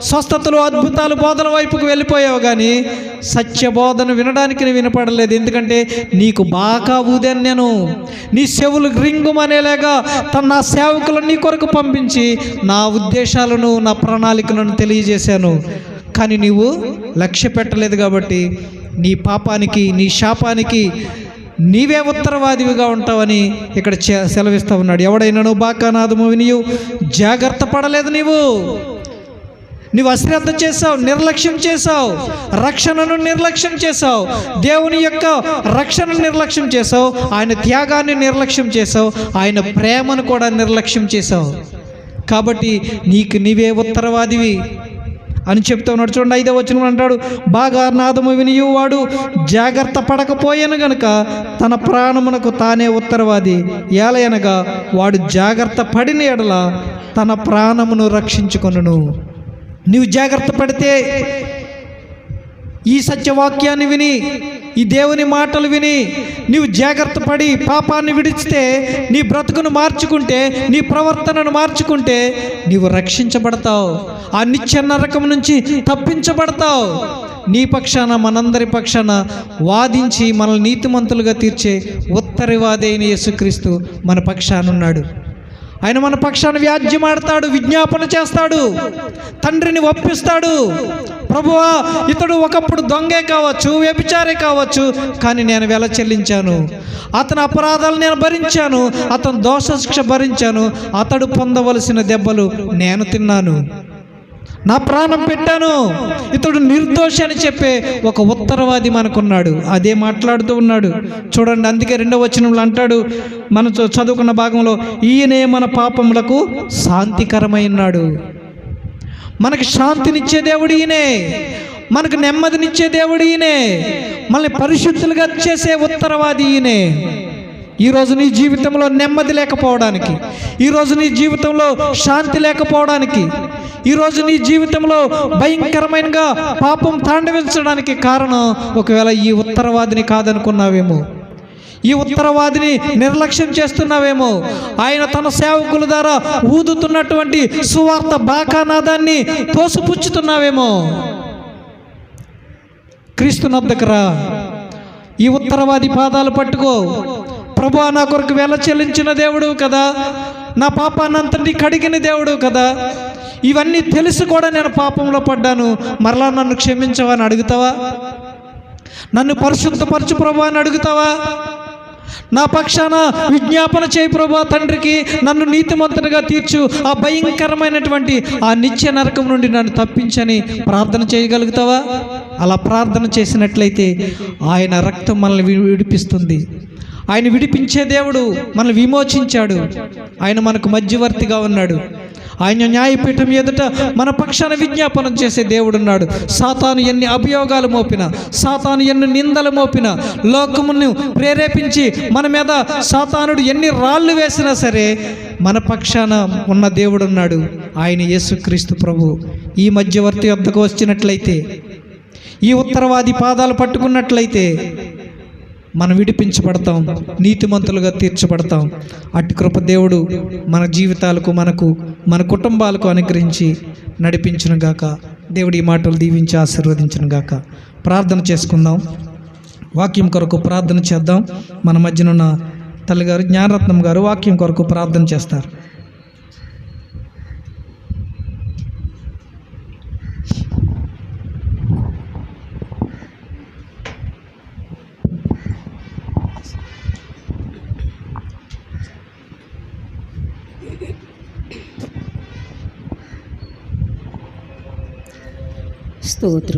స్వస్థతలు అద్భుతాలు బోధల వైపుకు వెళ్ళిపోయావు. కానీ సత్యబోధను వినడానికి నువ్వు వినపడలేదు. ఎందుకంటే నీకు బాగా ఊదాను నేను, నీ చెవులు రింగుమనేలాగా నా సేవకులను నీ కొరకు పంపించి నా ఉద్దేశాలను, నా ప్రణాళికలను తెలియజేశాను. కానీ నీవు లక్ష్య పెట్టలేదు. కాబట్టి నీ పాపానికి, నీ శాపానికి నీవే ఉత్తరవాదివిగా ఉంటావని ఇక్కడ సెలవిస్తూ ఉన్నాడు. ఎవడైనాను బాకానాదము వినియు జాగ్రత్త పడలేదు, నీవు అశ్రద్ధ చేసావు, నిర్లక్ష్యం చేసావు, రక్షణను నిర్లక్ష్యం చేసావు, దేవుని యొక్క రక్షణను నిర్లక్ష్యం చేసావు, ఆయన త్యాగాన్ని నిర్లక్ష్యం చేసావు, ఆయన ప్రేమను కూడా నిర్లక్ష్యం చేసావు. కాబట్టి నీకు నీవే ఉత్తరవాదివి అని చెప్తా ఉన్నాడు. చూడండి 5వ వచనం అంటాడు, బాగా నాదము వినియు వాడు జాగ్రత్త పడకపోయాను గనుక తన ప్రాణమునకు తానే ఉత్తరవాది. ఏలయనగా వాడు జాగ్రత్త పడిన ఎడల తన ప్రాణమును రక్షించుకొనును. నీవు జాగ్రత్త పడితే, ఈ సత్యవాక్యాన్ని విని, ఈ దేవుని మాటలు విని నీవు జాగ్రత్త పడి పాపాన్ని విడిచితే, నీ బ్రతుకును మార్చుకుంటే, నీ ప్రవర్తనను మార్చుకుంటే నీవు రక్షించబడతావు, ఆ నిత్య నరకం నుంచి తప్పించబడతావు. నీ పక్షాన, మనందరి పక్షాన వాదించి మనల్ని నీతిమంతులుగా తీర్చే ఉత్తరవాది అయిన యేసుక్రీస్తు మన పక్షాన ఉన్నాడు. ఆయన మన పక్షాన వ్యాజ్యమాడతాడు, విజ్ఞాపన చేస్తాడు, తండ్రిని ఒప్పిస్తాడు. ప్రభువా, ఇతడు ఒకప్పుడు దొంగే కావచ్చు, వ్యభిచారే కావచ్చు, కానీ నేను వెల చెల్లించాను, అతని అపరాధాలు నేను భరించాను, అతను దోషశిక్ష భరించాను, అతడు పొందవలసిన దెబ్బలు నేను తిన్నాను, నా ప్రాణం పెట్టాను, ఇతడు నిర్దోషి అని చెప్పే ఒక ఉత్తరవాది మనకున్నాడు. అదే మాట్లాడుతూ ఉన్నాడు. చూడండి, అందుకే 2వ వచనంలో అంటాడు, మనం చదువుకున్న భాగంలో, ఈయనే మన పాపములకు శాంతికరమైనాడు. మనకి శాంతినిచ్చే దేవుడు ఈయనే, మనకు నెమ్మదినిచ్చే దేవుడు ఈయనే, మనల్ని పరిశుద్ధులుగా చేసే ఉత్తరవాది ఈయనే. ఈరోజు నీ జీవితంలో నెమ్మది లేకపోవడానికి, ఈరోజు నీ జీవితంలో శాంతి లేకపోవడానికి, ఈరోజు నీ జీవితంలో భయంకరమైనగా పాపం తాండవించడానికి కారణం ఒకవేళ ఈ ఉత్తరవాదిని కాదనుకున్నావేమో, ఈ ఉత్తరవాదిని నిర్లక్ష్యం చేస్తున్నావేమో, ఆయన తన సేవకుల ద్వారా ఊదుతున్నటువంటి సువార్త బాకానాదాన్ని తోసిపుచ్చుతున్నావేమో. క్రీస్తునొద్దకు రా, ఈ ఉత్తరవాది పాదాలు పట్టుకో. ప్రభువా, నా కొరకు వెల చెల్లించిన దేవుడు కదా, నా పాపాన్నంతటి కడిగిన దేవుడు కదా, ఇవన్నీ తెలిసి కూడా నేను పాపంలో పడ్డాను, మరలా నన్ను క్షమించవని అడుగుతావా? నన్ను పరిశుద్ధపరచు ప్రభువా అని అడుగుతావా? నా పక్షాన విజ్ఞాపన చేయి ప్రభువా తండ్రికి, నన్ను నీతిమంతునిగా తీర్చు, ఆ భయంకరమైనటువంటి ఆ నిత్య నరకం నుండి నన్ను తప్పించని ప్రార్థన చేయగలుగుతావా? అలా ప్రార్థన చేసినట్లయితే ఆయన రక్తం మనల్ని విడిపిస్తుంది. ఆయన విడిపించే దేవుడు, మనల్ని విమోచించాడు, ఆయన మనకు మధ్యవర్తిగా ఉన్నాడు. ఆయన న్యాయపీఠం ఎదుట మన పక్షాన విజ్ఞాపనం చేసే దేవుడున్నాడు. సాతాను ఎన్ని అభియోగాలు మోపినా, సాతాను ఎన్ని నిందలు మోపినా, లోకమును ప్రేరేపించి మన మీద సాతానుడు ఎన్ని రాళ్ళు వేసినా సరే మన పక్షాన ఉన్న దేవుడున్నాడు. ఆయన యేసుక్రీస్తు ప్రభు. ఈ మధ్యవర్తి వద్దకు వచ్చినట్లయితే, ఈ ఉత్తరవాది పాదాలు పట్టుకున్నట్లయితే మనం విడిపించబడతాం, నీతిమంతులుగా తీర్చబడతాం. అట్టి కృప దేవుడు మన జీవితాలకు, మన కుటుంబాలకు అనుగ్రహించి నడిపించునుగాక. దేవుడు ఈ మాటలు దీవించి ఆశీర్వదించునుగాక. ప్రార్థన చేసుకుందాం. వాక్యం కొరకు ప్రార్థన చేద్దాం. మన మధ్యనున్న తల్లిగారు జ్ఞానరత్నం గారు వాక్యం కొరకు ప్రార్థన చేస్తారు. స్తోత్రం.